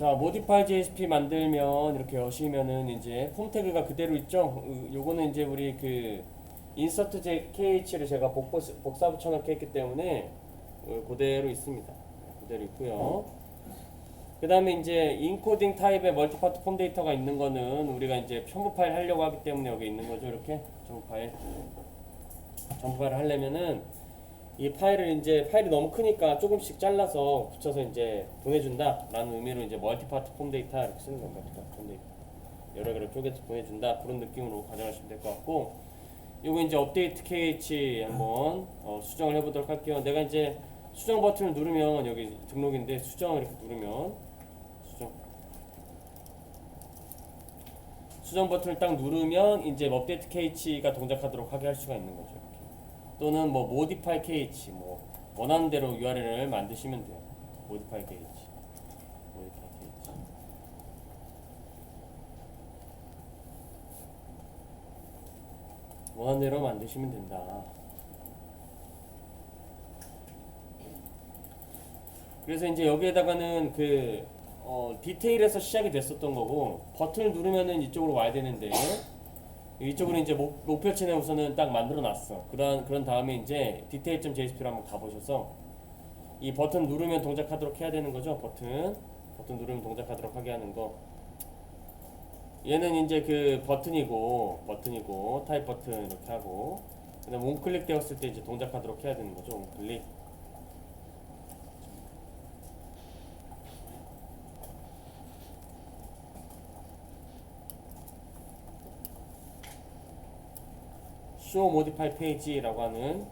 자, modify JSP 만들면 이렇게 여시면은 이제 폼 태그가 그대로 있죠. 요거는 이제 우리 그 insert KH를 제가 복사 붙여넣기 했기 때문에 그대로 있습니다. 그대로 있고요. 그 다음에 이제 인코딩 타입의 멀티파트 폼 데이터가 있는 거는 우리가 이제 첨부 파일 하려고 하기 때문에 여기 있는 거죠. 이렇게 첨부 파일 하려면은 이 파일을 이제 파일이 너무 크니까 조금씩 잘라서 붙여서 이제 보내준다 라는 의미로 이제 멀티파트 폼 데이터 이렇게 쓰는 겁니다. 멀티파트 폼 데이터 여러 개를 쪼개서 보내준다 그런 느낌으로 가져가시면 될 것 같고, 요거 이제 업데이트 KH 한번 수정을 해보도록 할게요. 내가 이제 수정 버튼을 누르면 여기 등록인데 수정을 이렇게 누르면 수정 버튼을 딱 누르면 이제 업데이트 KH가 동작하도록 하게 할 수가 있는 거죠. 이렇게. 또는 뭐 modify KH 뭐 원하는 대로 URL을 만드시면 돼요. modify KH, modify KH. 원하는 대로 만드시면 된다. 그래서 이제 여기에다가는 그 디테일에서 시작이 됐었던 거고, 버튼을 누르면은 이쪽으로 와야 되는데 이쪽으로 이제 목표치는 우선은 딱 만들어 놨어. 그런 다음에 이제 detail.jsp로 한번 가보셔서 이 버튼 누르면 동작하도록 해야 되는 거죠. 버튼 누르면 동작하도록 하게 하는 거. 얘는 이제 그 버튼이고 타입 버튼 이렇게 하고, 그다음 원클릭 되었을 때 이제 동작하도록 해야 되는 거죠. 원클릭. show modify page라고 하는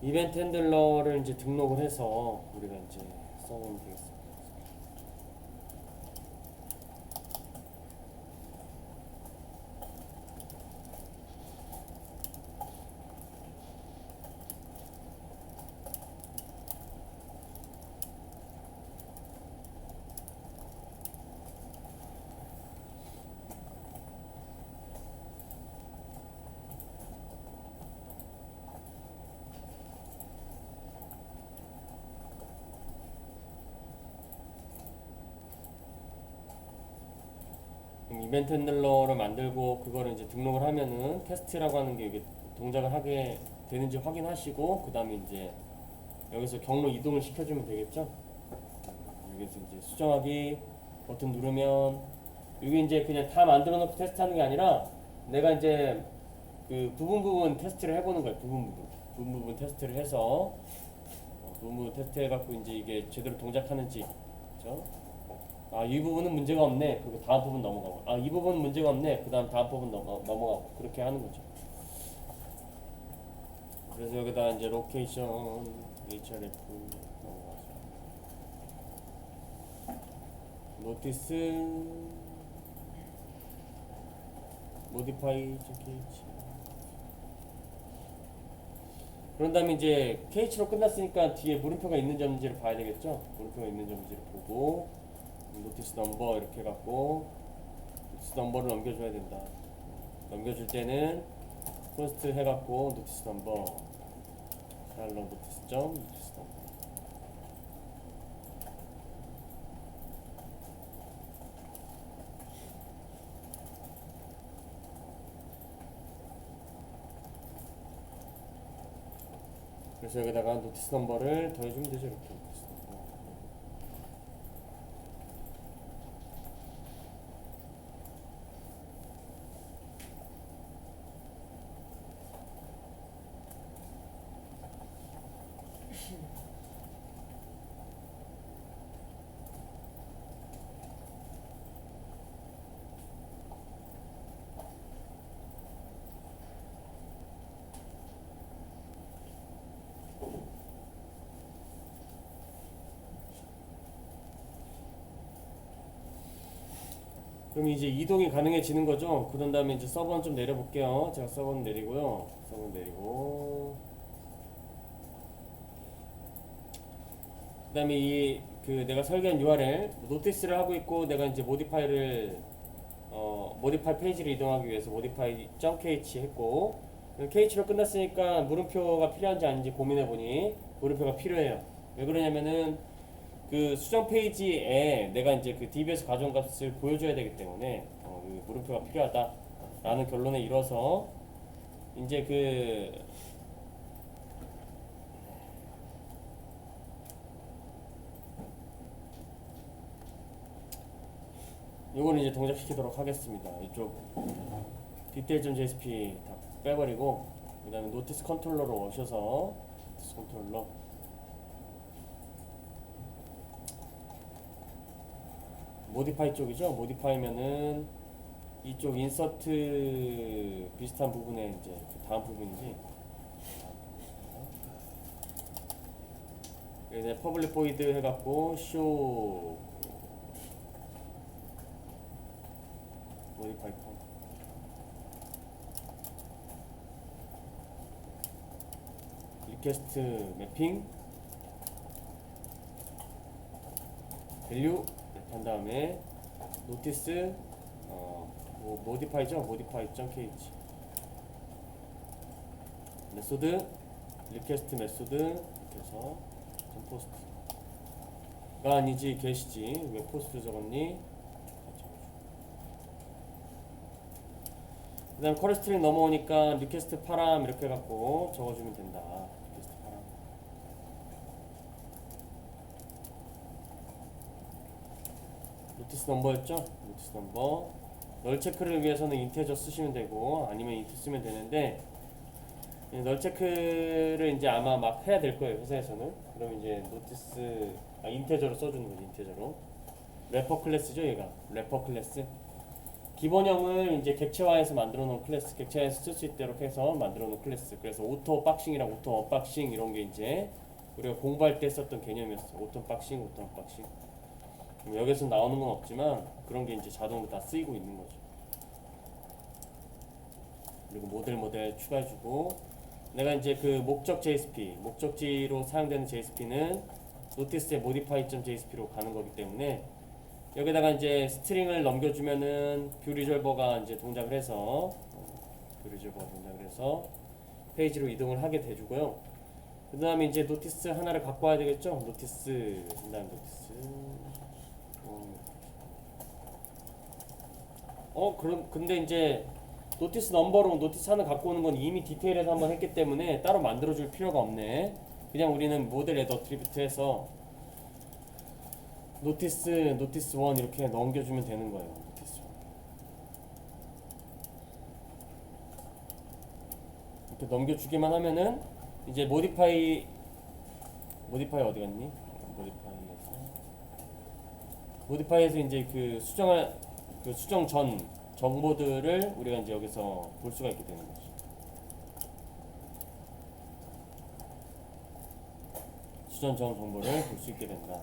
이벤트 핸들러를 이제 등록을 해서 우리가 이제 써보면 되겠습니다. 이벤트 핸들러를 만들고 그거를 이제 등록을 하면은 테스트라고 하는 게 이게 동작을 하게 되는지 확인하시고, 그 다음에 이제 여기서 경로 이동을 시켜주면 되겠죠. 여기서 이제 수정하기 버튼 누르면 이게 이제 그냥 다 만들어 놓고 테스트하는 게 아니라 내가 이제 그 부분 테스트를 해보는 거예요. 부분 테스트를 해서 부분 테스트 해갖고 이제 이게 제대로 동작하는지, 그렇죠? 이 부분은 문제가 없네. 그리고 다음 부분 넘어가고. 이 부분은 문제가 없네. 그 다음 부분 넘어가고. 그렇게 하는 거죠. 그래서 여기다 이제 로케이션 href 넘어가서 노티스 modify kh. 그런 다음에 이제 kh로 끝났으니까 뒤에 물음표가 있는지 없는지를 봐야 되겠죠. 물음표가 있는지 없는지를 보고 노티스 넘버 이렇게 해갖고 노티스 넘버를 넘겨줘야 된다. 넘겨줄 때는 포스트 해갖고 노티스 넘버 샬로 노티스 넘버. 그래서 여기다가 노티스 넘버를 더해주면 되죠. 이렇게. 그럼 이제 이동이 가능해지는 거죠. 그런 다음에 이제 서버는 좀 내려볼게요. 제가 서버는 내리고요. 서버 내리고, 그 다음에 그 내가 설계한 URL 노티스를 하고 있고, 내가 이제 모디파이를 모디파이 페이지를 이동하기 위해서 modify.kh 했고, kh로 끝났으니까 물음표가 필요한지 아닌지 고민해보니 물음표가 필요해요. 왜 그러냐면은 그 수정 페이지에 내가 이제 그 DB에서 가져온 값을 보여줘야 되기 때문에 이 물음표가 필요하다라는 결론에 이뤄서 이제 그 요거는 이제 동작시키도록 하겠습니다. 이쪽 디테일.jsp 다 빼버리고 그 다음에 노티스 컨트롤러로 오셔서 노티스 컨트롤러 모디파이 쪽이죠. 모디파이면은 이쪽 인서트 비슷한 부분에 이제 그 다음 부분이지. 그래서 퍼블릭 보이드 해갖고 쇼 모디파이 펌 리퀘스트 매핑 밸류 한 다음에 노티스 모디파이죠. 모디파이.kh 메소드 리퀘스트 메소드 이렇게 해서 포스트가 아니지 게시지 왜 포스트 적었니? 그 다음에 커리 스트링 넘어오니까 리퀘스트 파람 이렇게 해갖고 적어주면 된다. 리퀘스트 파람 노티스 넘버였죠? 노티스 넘버 널 체크를 위해서는 인테저 쓰시면 되고 아니면 인트 쓰면 되는데 널 체크를 이제 아마 막 해야 될 거예요 회사에서는. 그럼 이제 노티스 인테저로 써주는 거지. 인테저로 래퍼 클래스죠. 얘가 래퍼 클래스 기본형을 이제 객체화해서 만들어 놓은 클래스, 객체화해서 쓸 수 있도록 해서 만들어 놓은 클래스. 그래서 오토 박싱이랑 오토 언박싱 이런 게 이제 우리가 공부할 때 썼던 개념이었어. 오토 박싱, 오토 언박싱. 여기서 나오는 건 없지만 그런 게 이제 자동으로 다 쓰이고 있는 거죠. 그리고 모델 추가해주고 내가 이제 그 목적 JSP, 목적지로 사용되는 JSP는 노티스의 modify.jsp로 가는 거기 때문에 여기다가 이제 스트링을 넘겨주면은 뷰 리졸버가 이제 동작을 해서 페이지로 이동을 하게 돼주고요. 그 다음에 이제 노티스 하나를 갖고 와야 되겠죠. 노티스 그 다음 노티스 그럼 근데 이제 노티스 넘버로 노티스 하나 갖고 오는 건 이미 디테일에서 한번 했기 때문에 따로 만들어줄 필요가 없네. 그냥 우리는 모델 애더 트리뷰트해서 노티스 1 이렇게 넘겨주면 되는 거예요. 노티스 1 이렇게 넘겨주기만 하면은 이제 모디파이 어디 갔니? 모디파이에서 이제 그 수정 전 정보들을 우리가 이제 여기서 볼 수가 있게 되는 거죠. 수정 전 정보를 볼 수 있게 된다.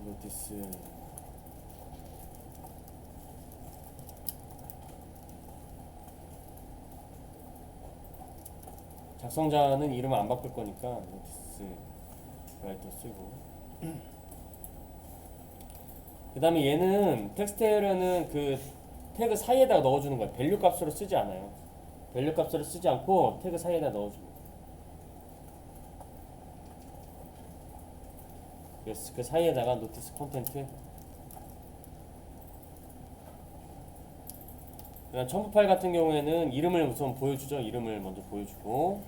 노티스 작성자는 이름을 안 바꿀 거니까 노티스 라이터 쓰고 그 다음에 얘는 텍스트 에러는 그 태그 사이에다가 넣어주는 거예요. 밸류 값으로 쓰지 않아요. 밸류 값으로 쓰지 않고 태그 사이에다 넣어주는 거예요. 그래서 그 사이에다가 노티스 콘텐트 그다음 첨부 파일 같은 경우에는 이름을 우선 보여주죠. 이름을 먼저 보여주고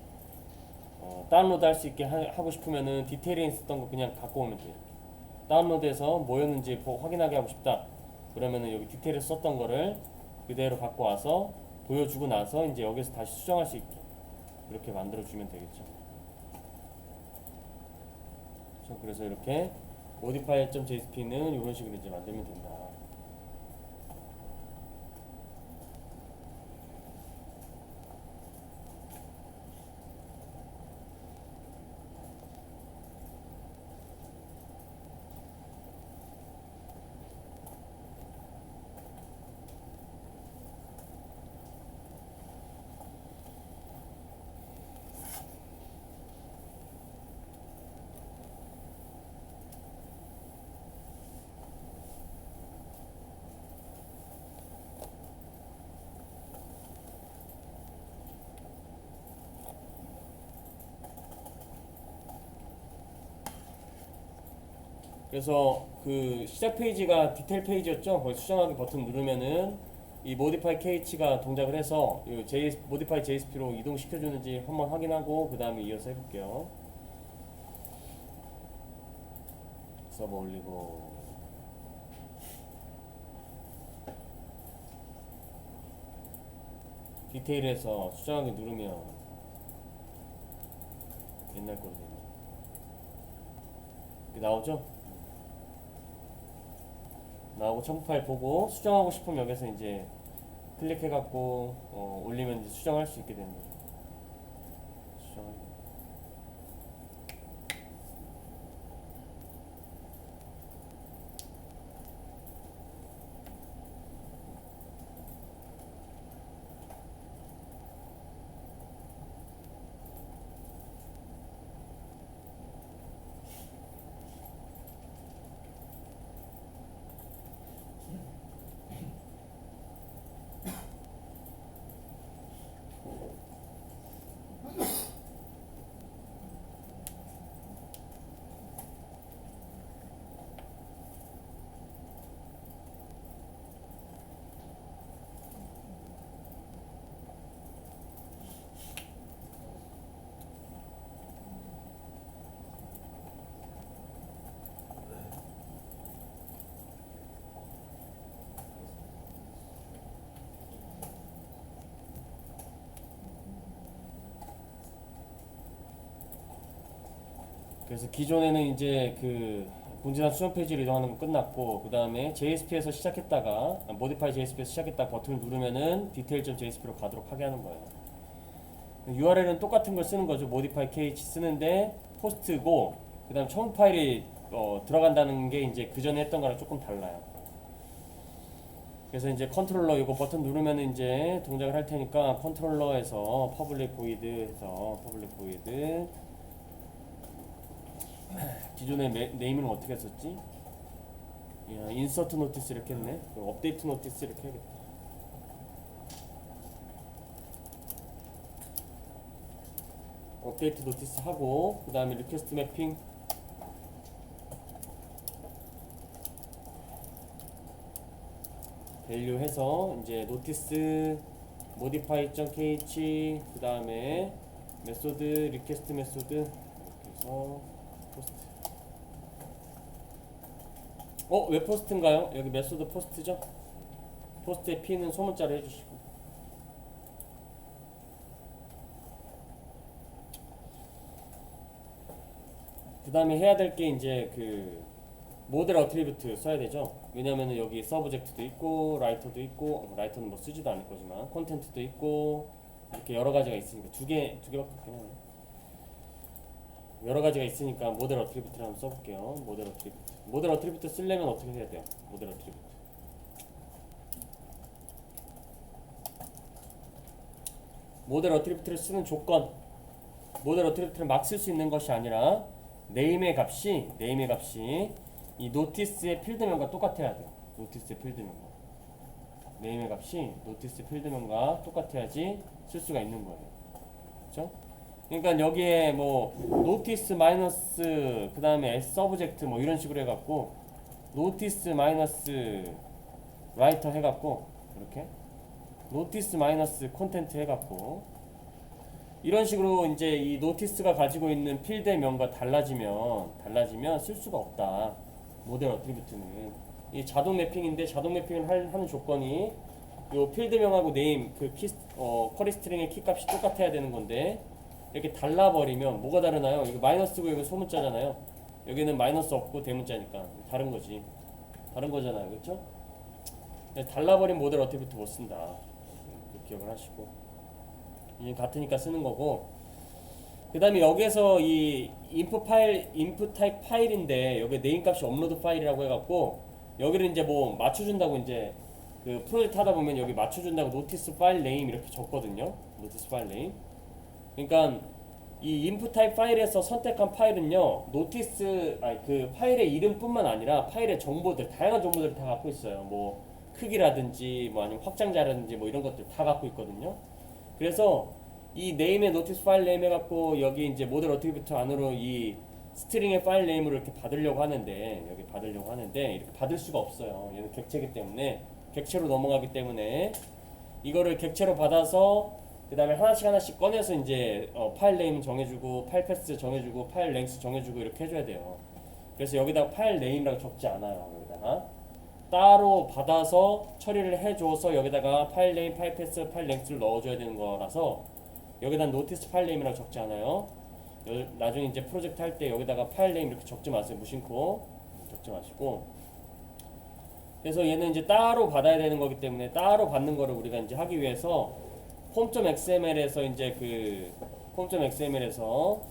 다운로드 할 수 있게 하고 싶으면은 디테일에 있었던 거 그냥 갖고 오면 돼요. 다운로드해서 뭐였는지 확인하게 하고 싶다. 그러면은 여기 디테일에 썼던 거를 그대로 갖고 와서 보여주고 나서 이제 여기서 다시 수정할 수 있게 이렇게 만들어주면 되겠죠. 그래서 이렇게 modify.jsp는 이런 식으로 이제 만들면 된다. 그래서 그 시작 페이지가 디테일 페이지였죠. 거기 수정하기 버튼 누르면은 이 modify kh가 동작을 해서 이 modify JSP로 이동시켜 주는지 한번 확인하고 그 다음에 이어서 해볼게요. 서버 올리고 디테일에서 수정하기 누르면 옛날 거로 되네. 이게 나오죠? 나오고 첨부 파일 보고 수정하고 싶으면 여기서 이제 클릭해갖고 올리면 이제 수정할 수 있게 되는 거죠. 수정하기. 그래서 기존에는 이제 그 본진한 수정 페이지로 이동하는 건 끝났고 그 다음에 JSP에서 시작했다가 Modify JSP에서 시작했다가 버튼을 누르면은 detail.jsp로 가도록 하게 하는 거예요. URL은 똑같은 걸 쓰는 거죠. Modify KH 쓰는데 포스트고 그 다음 첨부 파일이 들어간다는 게 이제 그 전에 했던 거랑 조금 달라요. 그래서 이제 컨트롤러 이거 버튼 누르면 이제 동작을 할 테니까 컨트롤러에서 public void 해서 public void 기존의 네이밍은 어떻게 했었지? 인서트 노티스 이렇게 했네. 업데이트 노티스 이렇게 해야겠다. 업데이트 노티스 하고 그 다음에 리퀘스트 매핑 밸류 해서 이제 노티스 modify.kh 그 다음에 메소드 리퀘스트 메소드 이렇게 해서 포스트. 왜 포스트인가요? 여기 메소드 포스트죠? 포스트의 P는 소문자로 해주시고 그 다음에 해야 될 게 이제 그 모델 어트리뷰트 써야 되죠. 왜냐면은 여기 서브젝트도 있고 라이터도 있고 라이터는 뭐 쓰지도 않을 거지만 콘텐츠도 있고 이렇게 여러 가지가 있으니까 두 개밖에 없긴 하네. 여러 가지가 있으니까 모델 어트리뷰트를 한번 써볼게요. 모델 어트리뷰트 쓰려면 어떻게 해야 돼요? 모델 어트리뷰트 모델 어트리뷰트를 쓰는 조건, 모델 어트리뷰트를 막 쓸 수 있는 것이 아니라 네임의 값이 이 노티스의 필드명과 똑같아야 돼요. 노티스의 필드명과 네임의 값이 노티스 필드명과 똑같아야지 쓸 수가 있는 거예요. 그렇죠? 그러니까 여기에 뭐 노티스 마이너스 그 다음에 서브젝트 뭐 이런 식으로 해갖고 노티스 마이너스 라이터 해갖고 이렇게 노티스 마이너스 콘텐트 해갖고 이런 식으로 이제 이 노티스가 가지고 있는 필드의 명과 달라지면 쓸 수가 없다. 모델 어트리뷰트는 이 자동 매핑인데 자동 매핑을 하는 조건이 요 필드명하고 네임 그 쿼리 스트링의 키 값이 똑같아야 되는 건데 이렇게 달라버리면 뭐가 다르나요? 이거 마이너스고 이거 소문자잖아요. 여기는 마이너스 없고 대문자니까 다른 거잖아요, 그렇죠? 달라버린 모델 어트리뷰트 못 쓴다. 기억을 하시고 이게 같으니까 쓰는 거고. 그 다음에 여기에서 이 인풋 타입 파일인데 여기 네임 값이 업로드 파일이라고 해갖고 여기를 이제 뭐 맞춰준다고 이제 그 프로젝트 하다 보면 여기 맞춰준다고 노티스 파일 네임 이렇게 적거든요. 노티스 파일 네임. 그러니까 이 인풋 타입 파일에서 선택한 파일은요 노티스 그 파일의 이름뿐만 아니라 파일의 정보들 다양한 정보들을 다 갖고 있어요. 뭐 크기라든지 뭐 아니면 확장자라든지 뭐 이런 것들 다 갖고 있거든요. 그래서 이 네임의 노티스 파일 네임 해갖고 여기 이제 모델 어트리뷰트 안으로 이 스트링의 파일 네임으로 이렇게 받으려고 하는데 여기 받으려고 하는데 이렇게 받을 수가 없어요. 얘는 객체이기 때문에 객체로 넘어가기 때문에 이거를 객체로 받아서 그 다음에 하나씩 꺼내서 이제 파일 네임 정해주고 파일 패스 정해주고 파일 랭스 정해주고 이렇게 해줘야 돼요. 그래서 여기다가 파일 네임이라고 적지 않아요. 여기다가 따로 받아서 처리를 해줘서 여기다가 파일 네임, 파일 패스, 파일 랭스를 넣어줘야 되는 거라서 여기다 노티스 파일 네임이라고 적지 않아요. 나중에 이제 프로젝트 할 때 여기다가 파일 네임 이렇게 적지 마세요. 무심코 적지 마시고. 그래서 얘는 이제 따로 받아야 되는 거기 때문에 따로 받는 거를 우리가 이제 하기 위해서 폼.xml에서 이제 그 폼.xml에서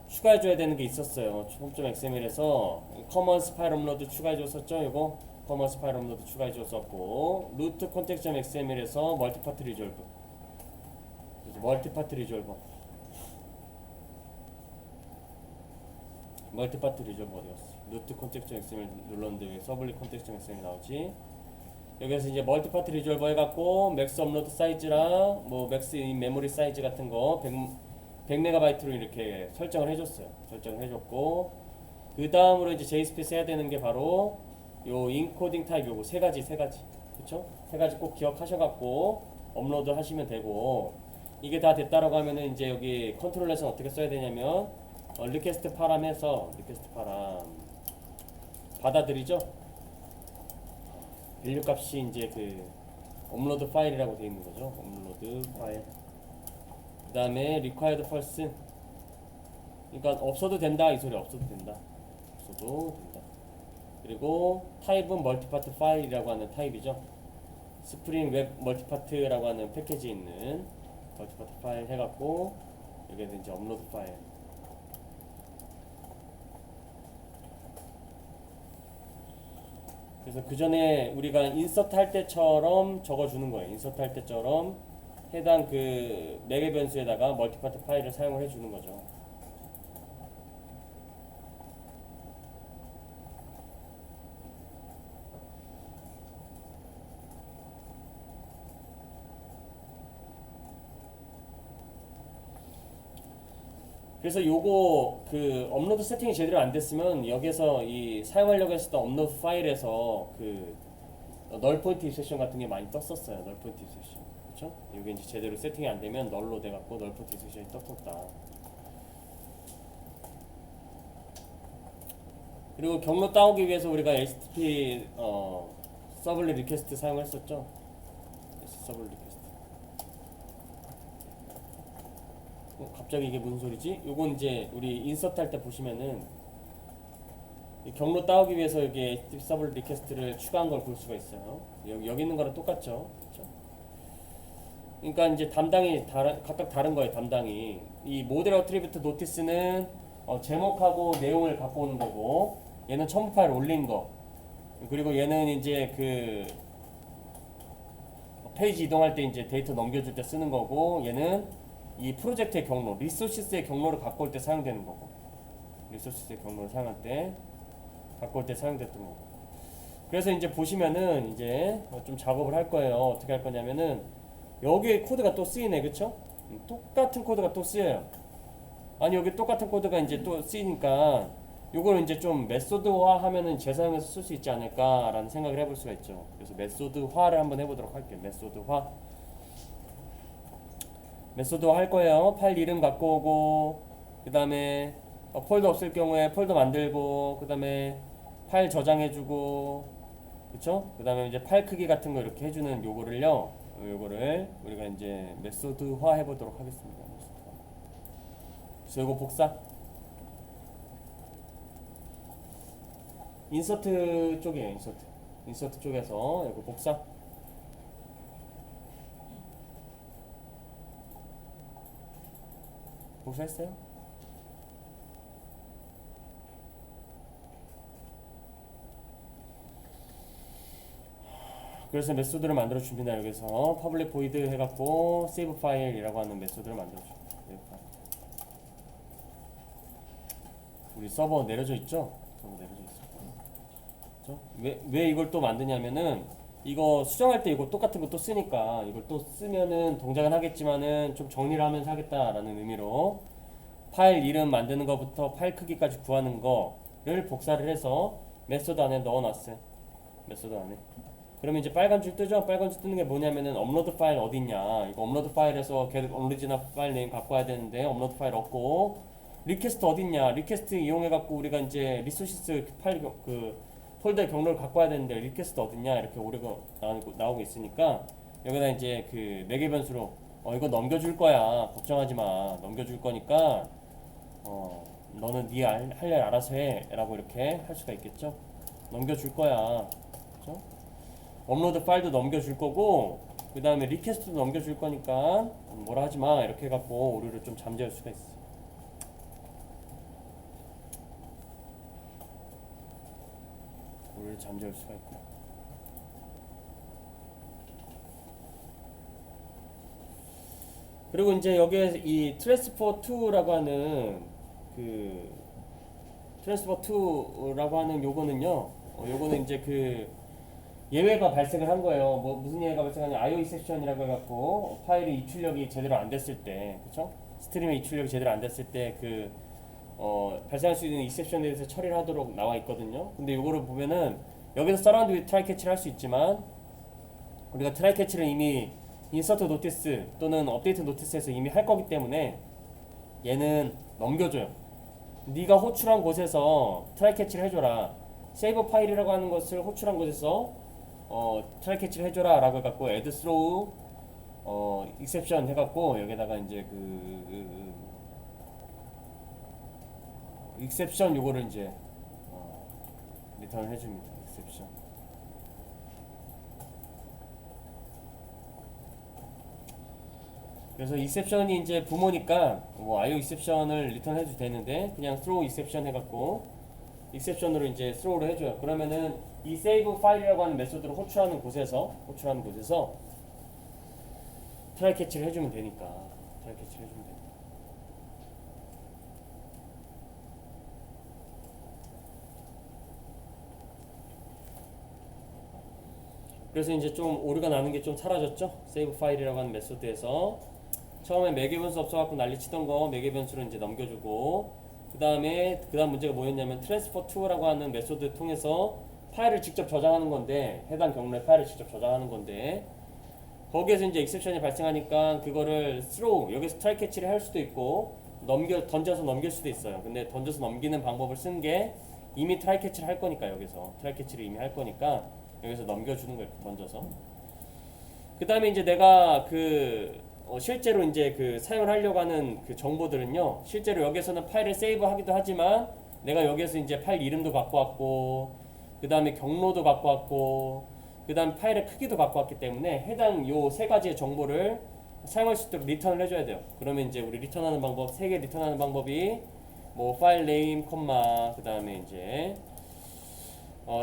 추가해줘야 되는 게 있었어요. 폼.xml에서 커먼스 파일 업로드 추가해줬었죠. 이거 커먼스 파일 업로드 추가해줬었고 루트 콘텍스트.xml에서 멀티파트 리졸브 멀티파트 리졸버 멀티파트 리졸버 어디갔어? 루트 콘텍스트.xml 눌렀는데 왜 서블릿 콘텍스트.xml 나오지? 여기서 이제 멀티파트 리졸버 해갖고 맥스 업로드 사이즈랑 뭐 맥스 인 메모리 사이즈 같은 거 100MB로 이렇게 설정을 해줬어요. 설정을 해줬고 그 다음으로 이제 JSPS 해야 되는 게 바로 요 인코딩 타입 요거 세 가지 그쵸? 세 가지 꼭 기억하셔갖고 업로드 하시면 되고 이게 다 됐다라고 하면은 이제 여기 컨트롤에서 어떻게 써야 되냐면 리퀘스트 파람 해서 리퀘스트 파람 받아들이죠? 밸류 값이 이제 그 업로드 파일이라고 되어 있는 거죠. 업로드 파일. 그 다음에 required false. 그러니까 없어도 된다 이 소리. 없어도 된다. 없어도 된다. 그리고 타입은 멀티파트 파일이라고 하는 타입이죠. 스프링 웹 멀티파트라고 하는 패키지에 있는 멀티파트 파일 해갖고 여기에서 이제 업로드 파일. 그래서 그 전에 우리가 인서트 할 때처럼 적어주는 거예요. 인서트 할 때처럼 해당 그 매개 변수에다가 멀티파트 파일을 사용을 해주는 거죠. 그래서 요거 그 업로드 세팅이 제대로 안 됐으면 여기서 이 사용하려고 했었던 업로드 파일에서 그 널 포인트 입세션 같은 게 많이 떴었어요. 널 포인트 입세션. 그렇죠? 이게 이제 제대로 세팅이 안 되면 널로 돼 갖고 널 포인트 입세션이 떴었다. 그리고 경로 따오기 위해서 우리가 HTTP 서블릿 리퀘스트 사용했었죠. 서블릿 리퀘스트. 갑자기 이게 무슨 소리지? 요건 이제 우리 인서트 할 때 보시면은 이 경로 따오기 위해서 여기 HTTP 서블릿 리퀘스트를 추가한 걸 볼 수가 있어요. 여기 있는 거랑 똑같죠. 그렇죠? 그러니까 이제 담당이 각각 다른 거예요. 담당이 이 모델 어트리뷰트 노티스는 제목하고 내용을 갖고 오는 거고 얘는 첨부 파일 올린 거 그리고 얘는 이제 그 페이지 이동할 때 이제 데이터 넘겨줄 때 쓰는 거고 얘는 이 프로젝트의 경로, 리소시스의 경로를 갖고 올 때 사용되는 거고 리소시스의 경로를 사용할 때 갖고 올 때 사용됐던 거고 그래서 이제 보시면은 이제 좀 작업을 할 거예요. 어떻게 할 거냐면은 여기에 코드가 또 쓰이네. 그쵸? 똑같은 코드가 또 쓰여요. 아니 여기 똑같은 코드가 이제 또 쓰이니까 요걸 이제 좀 메소드화 하면은 재사용해서 쓸 수 있지 않을까라는 생각을 해볼 수가 있죠. 그래서 메소드화를 한번 해보도록 할게요. 메소드화 할 거예요. 파일 이름 갖고 오고 그 다음에 폴더 없을 경우에 폴더 만들고 그 다음에 파일 저장해주고 그쵸? 그 다음에 이제 파일 크기 같은 거 이렇게 해주는 요거를 우리가 이제 메소드화 해보도록 하겠습니다. 그래서 요거 복사 인서트 쪽이에요. 인서트 쪽에서 요거 복사 복사했어요? 그래서 메소드를 만들어 줍니다. 여기서 public void 해갖고 save file이라고 하는 메소드를 만들어 줍니다. 우리 서버 내려져 있죠? 서버 내려져 있어. 왜 이걸 또 만드냐면은 이거 수정할 때 이거 똑같은 거 또 쓰니까 이걸 또 쓰면은 동작은 하겠지만은 좀 정리를 하면서 하겠다라는 의미로 파일 이름 만드는 것부터 파일 크기까지 구하는 거를 복사를 해서 메소드 안에 넣어놨어요. 메소드 안에. 그러면 이제 빨간 줄 뜨죠? 빨간 줄 뜨는 게 뭐냐면은 업로드 파일 어딨냐. 이거 업로드 파일에서 get 오리지널 파일 네임 갖고 와야 되는데 업로드 파일 없고, 리퀘스트 어딨냐. 리퀘스트 이용해갖고 우리가 이제 리소시스 파일 그 폴더의 경로를 갖고 와야 되는데 리퀘스트 어딨냐. 이렇게 오류가 나오고 있으니까 여기다 이제 그 매개 변수로 이거 넘겨줄 거야. 걱정하지 마. 넘겨줄 거니까 너는 네 할 일 알아서 해 라고 이렇게 할 수가 있겠죠. 넘겨줄 거야. 그렇죠? 업로드 파일도 넘겨줄 거고, 그 다음에 리퀘스트도 넘겨줄 거니까 뭐라 하지 마 이렇게 해갖고 오류를 좀 잠재울 수가 있어. 오류를 잠재울 수가 있고. 그리고 이제 여기에 이 transfer to라고 하는 그 transfer to라고 하는 요거는요, 요거는 이제 그 예외가 발생을 한 거예요. 뭐 무슨 예외가 발생하냐? IO exception이라고 해갖고 파일의 입출력이 제대로 안 됐을 때, 그렇죠? 스트림의 입출력이 제대로 안 됐을 때 그 발생할 수 있는 exception에 대해서 처리를 하도록 나와 있거든요. 근데 요거를 보면은 여기서 surround with try catch를 할 수 있지만 우리가 try catch를 이미 insert notice 또는 update notice에서 이미 할 거기 때문에 얘는 넘겨줘요. 네가 호출한 곳에서 try catch를 해줘라. save 파일이라고 하는 것을 호출한 곳에서 try catch를 해줘라 라고 해갖고 add throw exception 해갖고 여기다가 이제 exception 요거를 이제 리턴을 해줍니다. exception. 그래서 exception이 이제 부모니까 뭐 IO exception을 리턴해도 되는데 그냥 throw exception 해갖고 exception으로 이제 throw를 해줘요. 그러면은 이 save 파일이라고 하는 메소드를 호출하는 곳에서 try catch를 해주면 되니까 try catch를 해주면 되니까. 그래서 이제 좀 오류가 나는 게 좀 사라졌죠. save 파일이라고 하는 메소드에서 처음에 매개 변수 없어갖고 난리치던 거 매개 변수로 이제 넘겨주고, 그 다음 문제가 뭐였냐면 transfer to라고 하는 메소드 통해서 파일을 직접 저장하는 건데, 해당 경로의 파일을 직접 저장하는 건데, 거기에서 이제 exception이 발생하니까 그거를 throw, 여기서 try catch를 할 수도 있고 던져서 넘길 수도 있어요. 근데 던져서 넘기는 방법을 쓴 게 이미 try catch를 할 거니까, 여기서 try catch를 이미 할 거니까 여기서 넘겨주는 거예요. 던져서. 그 다음에 이제 내가 실제로 이제 사용을 하려고 하는 그 정보들은요, 실제로 여기서는 파일을 세이브 하기도 하지만 내가 여기서 이제 파일 이름도 갖고 왔고, 그 다음에 경로도 갖고 왔고, 그 다음 파일의 크기도 갖고 왔기 때문에 해당 요 세 가지의 정보를 사용할 수 있도록 리턴을 해줘야 돼요. 그러면 이제 우리 리턴하는 방법, 세 개 리턴하는 방법이 뭐 파일 네임, 콤마, 그 다음에 이제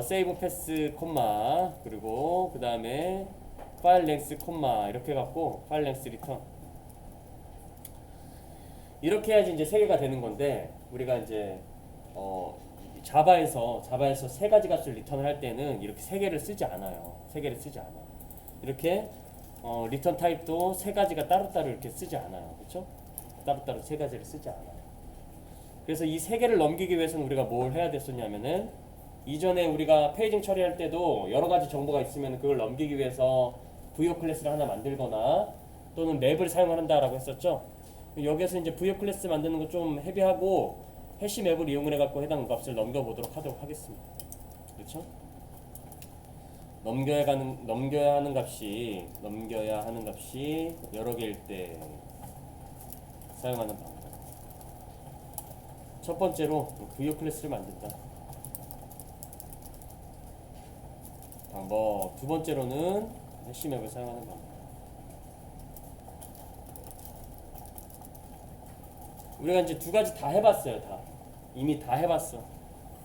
세이브 패스, 콤마, 그리고 그 다음에 파일 랭스, 콤마, 이렇게 해갖고 파일 랭스 리턴, 이렇게 해야지 이제 세 개가 되는 건데, 우리가 이제 자바에서 세 가지 값을 리턴을 할 때는 이렇게 세 개를 쓰지 않아요. 이렇게 리턴 타입도 세 가지가 따로따로 이렇게 쓰지 않아요. 그렇죠? 따로따로 세 가지를 쓰지 않아요. 그래서 이 세 개를 넘기기 위해서는 우리가 뭘 해야 됐었냐면은, 이전에 우리가 페이징 처리할 때도 여러 가지 정보가 있으면 그걸 넘기기 위해서 VO 클래스를 하나 만들거나 또는 맵을 사용한다라고 했었죠. 여기에서 이제 VO 클래스 만드는 거 좀 헤비하고 해시 맵을 이용을 해갖고 해당 값을 넘겨보도록 하도록 하겠습니다. 그렇죠? 넘겨야 하는 값이 여러 개일 때 사용하는 방법. 첫 번째로 VO 클래스를 만든다. 방법. 두 번째로는 해시맵을 사용하는 방법. 우리가 이제 두 가지 다 해봤어요. 이미 다 해봤어.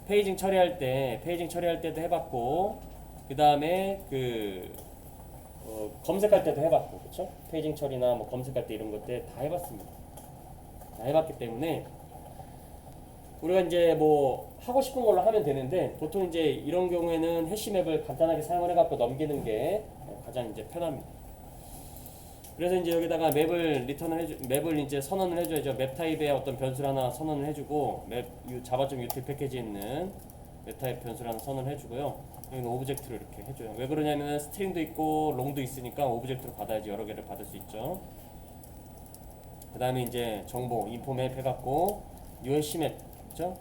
페이징 처리할 때도 해봤고, 그 다음에 검색할 때도 해봤고, 그쵸? 페이징 처리나 뭐 검색할 때 이런 것들 다 해봤습니다. 다 해봤기 때문에 우리가 이제 뭐 하고 싶은 걸로 하면 되는데, 보통 이제 이런 경우에는 해시맵을 간단하게 사용을 해갖고 넘기는 게 가장 이제 편합니다. 그래서 이제 여기다가 맵을 맵을 이제 선언을 해줘야죠. 맵 타입의 어떤 변수를 하나 선언을 해주고 맵 자바.점 util 패키지에 있는 맵 타입 변수를 하나 선언을 해주고요. 여기는 오브젝트로 이렇게 해줘요. 왜 그러냐면 스트링도 있고 롱도 있으니까 오브젝트로 받아야지 여러 개를 받을 수 있죠. 그 다음에 이제 정보 인포 맵 해갖고 UHC 맵 그죠?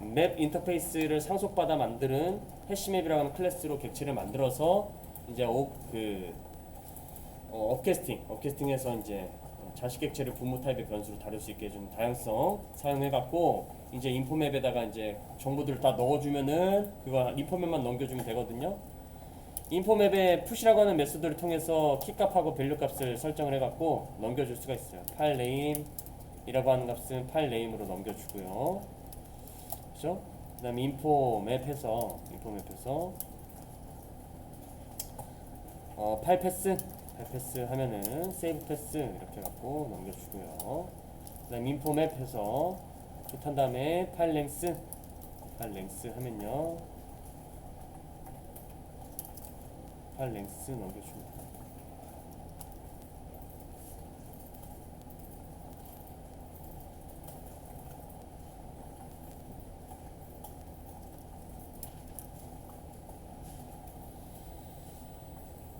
맵 인터페이스를 상속받아 만드는 해시맵이라고 하는 클래스로 객체를 만들어서 이제 업캐스팅에서 이제 자식 객체를 부모 타입의 변수로 다룰 수 있게 해주는 다양성 사용해갖고 이제 인포맵에다가 이제 정보들을 다 넣어주면은 그거 인포맵만 넘겨주면 되거든요. 인포맵에 푸시라고 하는 메소드를 통해서 키값하고 밸류 값을 설정을 해갖고 넘겨줄 수가 있어요. 파일 네임이라고 하는 값은 파일 네임으로 넘겨주고요. 그죠? 그 다음에 인포맵에서 파일 패스 하면은 세이브 패스 이렇게 갖고 넘겨주고요. 그 다음에 인포맵에서 한 다음에 파일 랭스 하면요 파일 랭스 넘겨줍니다.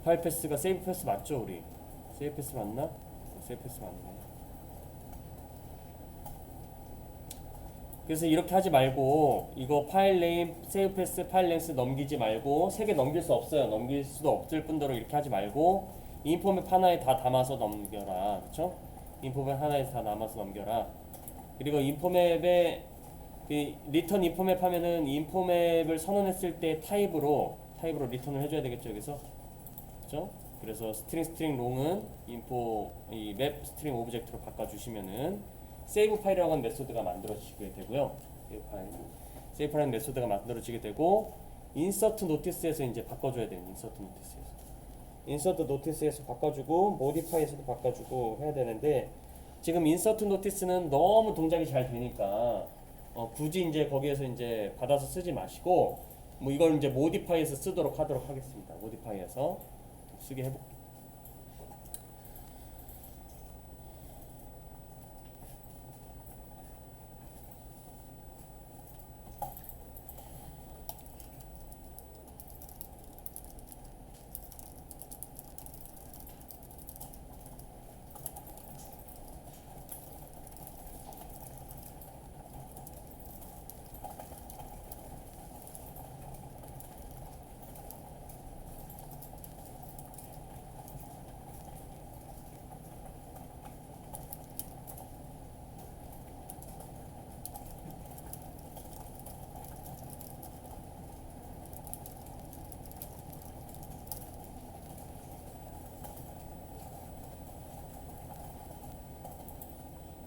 파일 패스가 세이브 패스 맞죠? 우리 세이브 패스 맞나? 세이브 패스 맞네. 그래서 이렇게 하지 말고 이거 파일 네임, 세이브 패스, 파일 랭스 넘기지 말고 3개 넘길 수 없어요. 넘길 수도 없을 뿐더러 이렇게 하지 말고 인포맵 하나에 다 담아서 넘겨라. 그쵸? 인포맵 하나에 다 담아서 넘겨라. 그리고 인포맵에 리턴 인포맵 하면은 인포맵을 선언했을 때 타입으로 리턴을 해줘야 되겠죠. 여기서 그죠? 그래서 스트링 롱은 인포 이 맵 스트링 오브젝트로 바꿔주시면은 세이브 파일이라고 하는 메소드가 만들어지게 되고요. 세이브 파일이라는 메소드가 만들어지게 되고 인서트 노티스에서 이제 바꿔줘야 돼요. 인서트 노티스에서 바꿔주고 모디파이에서도 바꿔주고 해야 되는데 지금 인서트 노티스는 너무 동작이 잘 되니까 굳이 이제 거기에서 이제 받아서 쓰지 마시고 뭐 이걸 이제 모디파이에서 쓰도록 하도록 하겠습니다. 모디파이에서 쓰게 해볼게요.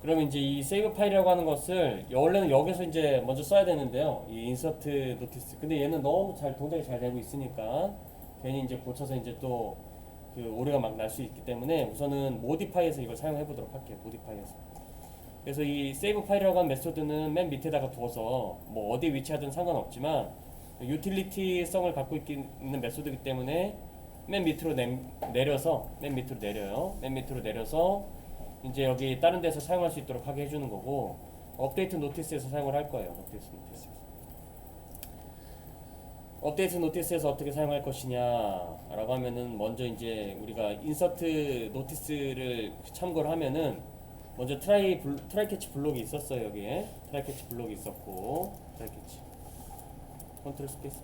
그러면 이제 이 세이브 파일이라고 하는 것을 원래는 여기서 이제 먼저 써야 되는데요. 이 인서트 노티스. 근데 얘는 너무 동작이 잘 되고 있으니까 괜히 이제 고쳐서 이제 또 그 오류가 막 날 수 있기 때문에 우선은 모디파이에서 이걸 사용해 보도록 할게요. 모디파이에서. 그래서 이 세이브 파일이라고 하는 메소드는 맨 밑에다가 두어서 뭐 어디에 위치하든 상관없지만 유틸리티성을 갖고 있는 메소드이기 때문에 맨 밑으로 내려서 맨 밑으로 내려서 이제 여기 다른 데서 사용할 수 있도록 하게 해주는 거고 업데이트 노티스에서 사용을 할 거예요. 업데이트 노티스에서 어떻게 사용할 것이냐 라고 하면은 먼저 이제 우리가 인서트 노티스를 참고를 하면은 먼저 트라이 캐치 블록이 있었어요. 여기에 트라이 캐치 블록이 있었고 트라이 캐치 컨트롤 스페이스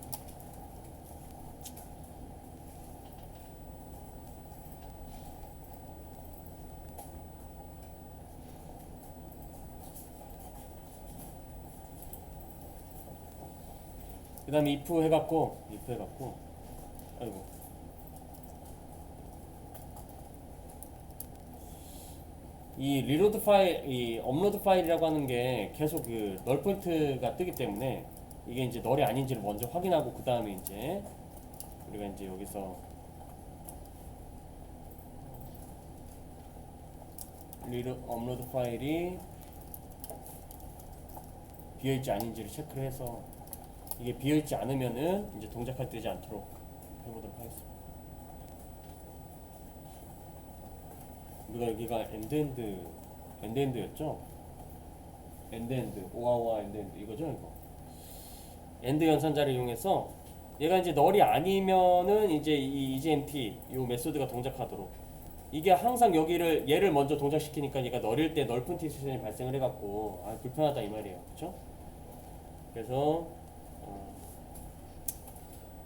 그 다음에 if 해갖고 아이고 이 리로드 파일, 이 업로드 파일이라고 하는 게 계속 그 널 포인트가 뜨기 때문에 이게 이제 널이 아닌지를 먼저 확인하고 그 다음에 이제 우리가 이제 여기서 업로드 파일이 비어있지 아닌지를 체크를 해서 이게 비어있지 않으면은 이제 동작할 때 되지 않도록 해보도록 하겠습니다. 우리가 여기가 엔드였죠? 엔드 오아오아 엔드 이거죠 이거. 엔드 연산자를 이용해서 얘가 이제 널이 아니면은 이제 이 EGMT 요 메소드가 동작하도록, 이게 항상 여기를 얘를 먼저 동작시키니까 얘가 널일 때 널 푼티션이 발생을 해갖고 불편하다 이 말이에요, 그렇죠? 그래서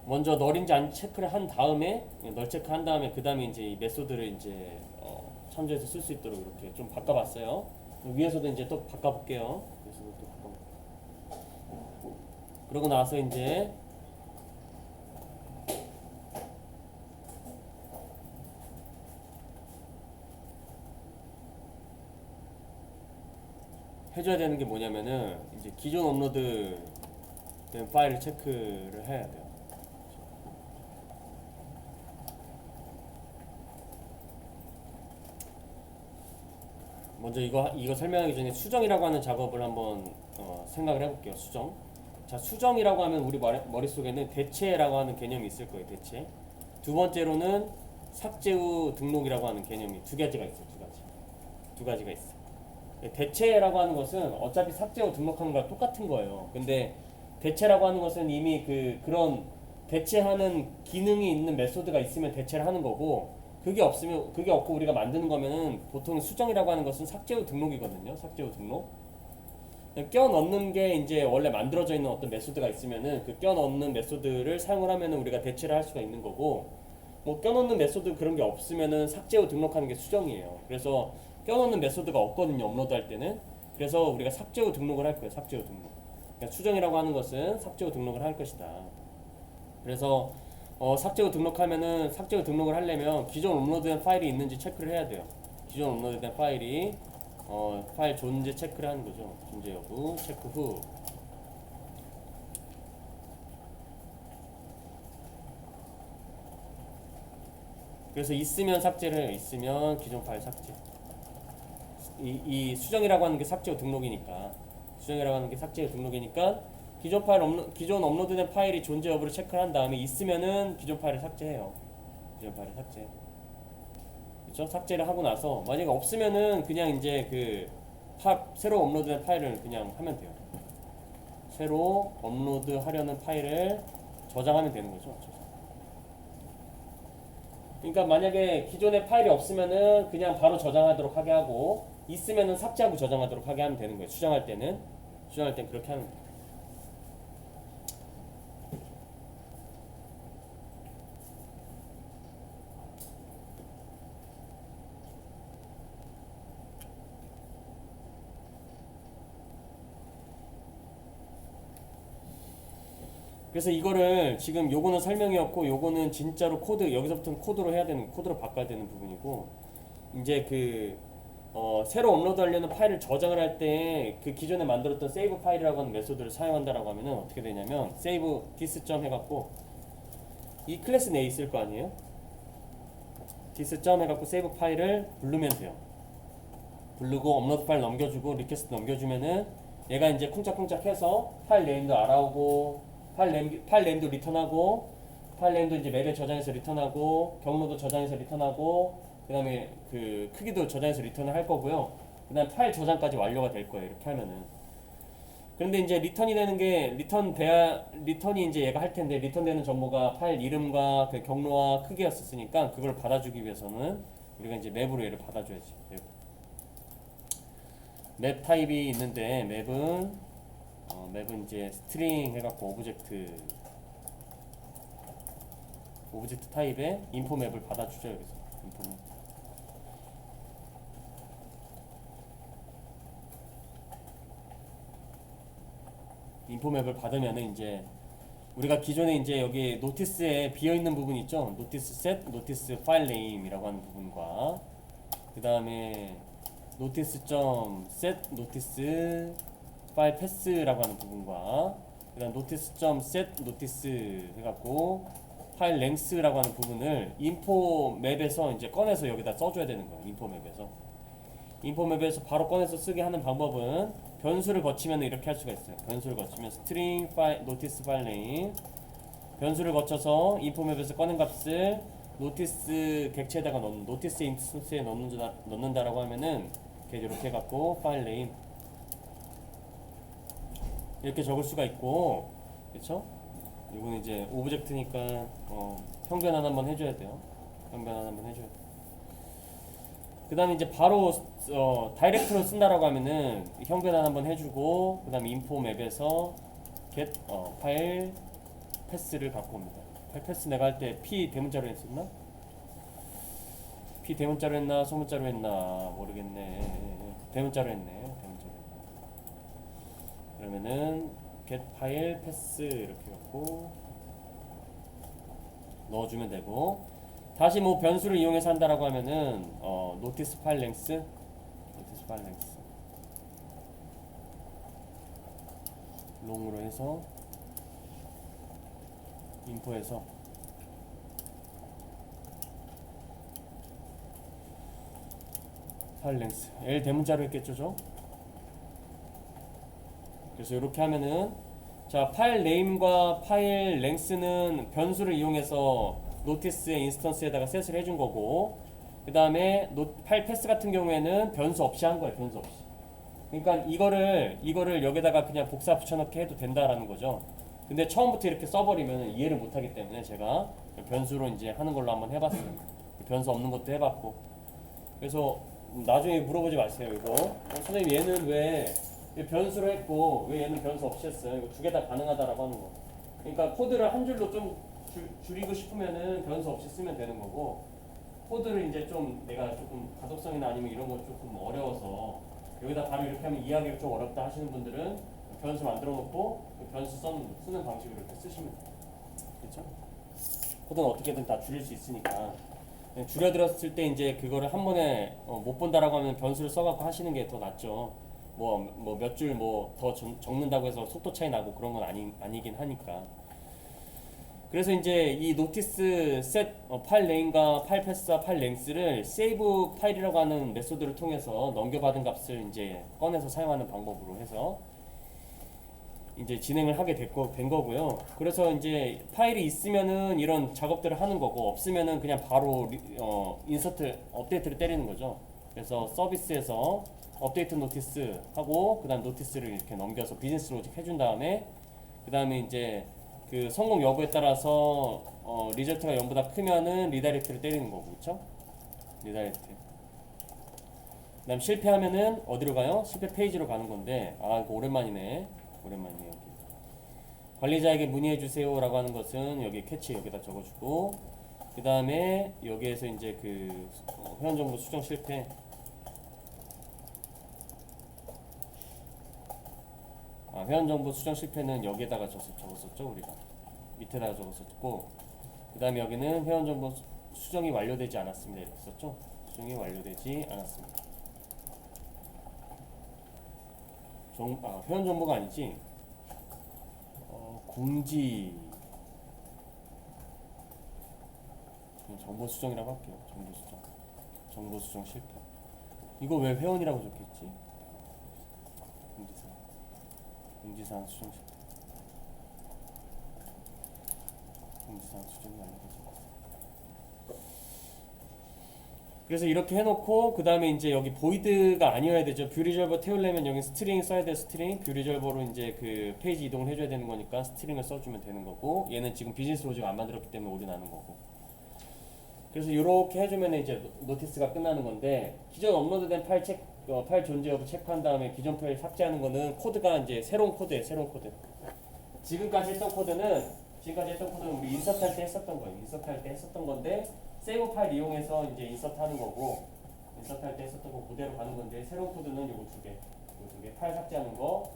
먼저 널인지 안 체크를 한 다음에, 널 체크한 다음에 그 다음에 이제 이 메소드를 이제 참조해서 쓸 수 있도록 이렇게 좀 바꿔봤어요. 위에서도 이제 또 바꿔볼게요. 위에서도 또 바꿔. 그러고 나서 이제 해줘야 되는 게 뭐냐면은 이제 기존 업로드 된 파일을 체크를 해야 돼요. 먼저 이거 설명하기 전에 수정이라고 하는 작업을 한번 생각을 해볼게요. 수정. 자, 수정이라고 하면 우리 머릿속에는 대체라고 하는 개념이 있을 거예요. 대체. 두 번째로는 삭제 후 등록이라고 하는 개념이 두 가지가 있어요. 두 가지가 있어요. 대체라고 하는 것은 어차피 삭제 후 등록하는 거랑 똑같은 거예요. 근데 대체라고 하는 것은 이미 그런 대체하는 기능이 있는 메소드가 있으면 대체를 하는 거고, 그게 없고 우리가 만드는 거면은 보통 수정이라고 하는 것은 삭제 후 등록이거든요. 삭제 후 등록. 껴 넣는 게 이제 원래 만들어져 있는 어떤 메소드가 있으면은 그 껴 넣는 메소드를 사용을 하면은 우리가 대체를 할 수가 있는 거고, 뭐 껴 넣는 메소드 그런 게 없으면은 삭제 후 등록하는 게 수정이에요. 그래서 껴 넣는 메소드가 없거든요. 업로드 할 때는. 그래서 우리가 삭제 후 등록을 할 거예요. 삭제 후 등록. 그러니까 수정이라고 하는 것은 삭제 후 등록을 할 것이다. 그래서 삭제 후 등록하면은, 삭제 후 등록을 하려면 기존 업로드된 파일이 있는지 체크를 해야 돼요. 기존 업로드된 파일이 파일 존재 체크를 하는 거죠. 존재 여부 체크 후. 그래서 있으면 삭제를 해요. 있으면 기존 파일 삭제. 이 수정이라고 하는 게 삭제 후 등록이니까, 수정이라고 하는 게 삭제 후 등록이니까 기존 업로드된 파일이 존재 여부를 체크를 한 다음에 있으면은 기존 파일을 삭제해요. 기존 파일을 삭제. 그렇죠? 삭제를 하고 나서 만약에 없으면은 그냥 이제 새로 업로드된 파일을 그냥 하면 돼요. 새로 업로드하려는 파일을 저장하면 되는 거죠. 그러니까 만약에 기존에 파일이 없으면은 그냥 바로 저장하도록 하게 하고, 있으면은 삭제하고 저장하도록 하게 하면 되는 거예요. 수정할 때는 그렇게 하면 돼요. 그래서 이거를 지금 요거는 설명이었고, 요거는 진짜로 여기서부터는 코드로 해야 되는, 코드로 바꿔야 되는 부분이고, 이제 새로 업로드하려는 파일을 저장을 할 때 그 기존에 만들었던 세이브 파일이라고 하는 메소드를 사용한다라고 하면은 어떻게 되냐면, 세이브 디스 점 해갖고 이 클래스 내에 있을 거 아니에요? 디스 점 해갖고 세이브 파일을 부르면 돼요. 부르고 업로드 파일 넘겨주고 리퀘스트 넘겨주면은 얘가 이제 쿵짝쿵짝 해서 파일 네임도 알아오고, 파일 네임도 리턴하고, 파일 네임도 이제 맵에 저장해서 리턴하고, 경로도 저장해서 리턴하고, 그 다음에 그 크기도 저장해서 리턴을 할 거고요. 그 다음에 파일 저장까지 완료가 될 거예요. 이렇게 하면은. 그런데 이제 리턴이 되는 게, 리턴이 이제 얘가 할 텐데, 리턴되는 정보가 파일 이름과 그 경로와 크기였었으니까 그걸 받아주기 위해서는 우리가 이제 맵으로 얘를 받아줘야지. 맵 타입이 있는데, 맵은 이제 스트링 해갖고 오브젝트 타입의 인포 맵을 받아주죠. 여기서 인포 맵. 인포 맵을 받으면은 이제 우리가 기존에 이제 여기 노티스에 비어 있는 부분 있죠. 노티스 셋, 노티스 파일 네임이라고 하는 부분과, 그 다음에 노티스 점 셋, 노티스 파일 패스라고 하는 부분과, 그 다음 노티스 점 셋, 노티스 해갖고 파일 랭스라고 하는 부분을 인포 맵에서 이제 꺼내서 여기다 써줘야 되는 거예요. 인포 맵에서 바로 꺼내서 쓰게 하는 방법은 변수를 거치면 이렇게 할 수가 있어요. 변수를 거치면 string 파일, 노티스 파일 네임, 변수를 거쳐서 인포 맵에서 꺼낸 값을 노티스 객체에다가 넣는 노티스 인스턴스에 넣는다라고 하면은 이렇게 해갖고 파일 네임 이렇게 적을 수가 있고, 그렇죠? 이거는 이제 오브젝트니까 형변환 한번 해줘야 돼요. 형변환 한번 해줘야 돼. 그 다음에 이제 바로 다이렉트로 쓴다라고 하면은 형변환 한번 해주고, 그 다음에 인포 맵에서 get 파일 패스를 갖고 옵니다. 파일 패스 내가 할 때 p 대문자로 했었나? p 대문자로 했나 소문자로 했나 모르겠네. 대문자로 했네. 대문자로. 그러면은 get 파일 패스 이렇게 갖고 넣어주면 되고, 다시 뭐 변수를 이용해서 한다라고 하면은 노티스 파일 랭스 롱으로 해서 인포해서 파일 랭스 L 대문자로 했겠죠, 저? 그래서 이렇게 하면은, 자, 파일 네임과 파일 랭스는 변수를 이용해서 노티스의 인스턴스에다가 셋을 해준 거고, 그 다음에 파일 패스 같은 경우에는 변수 없이 한 거예요. 변수 없이. 그러니까 이거를 여기다가 그냥 복사 붙여넣기 해도 된다라는 거죠. 근데 처음부터 이렇게 써버리면 이해를 못하기 때문에 제가 변수로 이제 하는 걸로 한번 해봤어요. 변수 없는 것도 해봤고. 그래서 나중에 물어보지 마세요. 이거 선생님 얘는 왜 변수로 했고 왜 얘는 변수 없이 했어요? 이거 두 개 다 가능하다라고 하는 거. 그러니까 코드를 한 줄로 좀 줄이고 싶으면은 변수 없이 쓰면 되는 거고, 코드를 이제 좀 내가 조금 가독성이나 아니면 이런 거 조금 어려워서 여기다 바로 이렇게 하면 이해하기가 좀 어렵다 하시는 분들은 변수 만들어 놓고 변수 쓰는 방식으로 이렇게 쓰시면 돼요. 그렇죠? 코드는 어떻게든 다 줄일 수 있으니까. 줄여들었을 때 이제 그거를 한 번에 못 본다라고 하면 변수를 써갖고 하시는 게 더 낫죠. 뭐 몇 줄 뭐 더 적는다고 해서 속도 차이 나고 그런 건 아니긴 하니까. 그래서 이제 이 노티스 셋 파일 네임과 파일 패스와 파일 랭스를 세이브 파일이라고 하는 메소드를 통해서 넘겨받은 값을 이제 꺼내서 사용하는 방법으로 해서 이제 진행을 하게 된 거고요. 그래서 이제 파일이 있으면은 이런 작업들을 하는 거고, 없으면은 그냥 바로 업데이트를 때리는 거죠. 그래서 서비스에서 업데이트 노티스 하고, 그 다음 노티스를 이렇게 넘겨서 비즈니스 로직 해준 다음에, 그 다음에 이제 그 성공 여부에 따라서 리저트가 0보다 크면은 리다이렉트를 때리는 거고, 그쵸? 리다이렉트. 그 다음 실패하면은 어디로 가요? 실패 페이지로 가는 건데, 이거 오랜만이네. 여기. 관리자에게 문의해주세요 라고 하는 것은 여기 캐치 여기다 적어주고, 그 다음에 여기에서 이제 그 회원정보 수정 실패, 회원정보 수정 실패는 여기에다가 적었었죠. 우리가 밑에다가 적었었고, 그 다음에 여기는 회원정보 수정이 완료되지 않았습니다 이렇게 썼죠. 수정이 완료되지 않았습니다. 회원정보가 아니지, 공지 정보 수정이라고 할게요. 정보 수정 실패. 이거 왜 회원이라고 적혔지? 공지사항 수정 실패. 공지사항 수정이 완료되지 않았습니다. 그래서 이렇게 해놓고, 그 다음에 이제 여기 보이드가 아니어야 되죠. 뷰 리졸버 태우려면 여기 스트링 써야 돼. 스트링 뷰 리졸버로 이제 그 페이지 이동을 해줘야 되는 거니까 스트링을 써주면 되는 거고, 얘는 지금 비즈니스 로직 안 만들었기 때문에 오류 나는 거고. 그래서 이렇게 해주면 이제 노티스가 끝나는 건데, 기존 업로드된 파일 존재 여부 체크한 다음에 기존 파일 삭제하는 거는 코드가 이제 새로운 코드예요. 새로운 코드. 지금까지 했던 코드는 우리 인서트할 때 했었던 거예요. 인서트할 때 했었던 건데, 세이브 파일 이용해서 이제 인서트하는 거고, 인서트할 때 했었던 거 그대로 가는 건데, 새로운 코드는 요거 두 개 파일 삭제하는 거,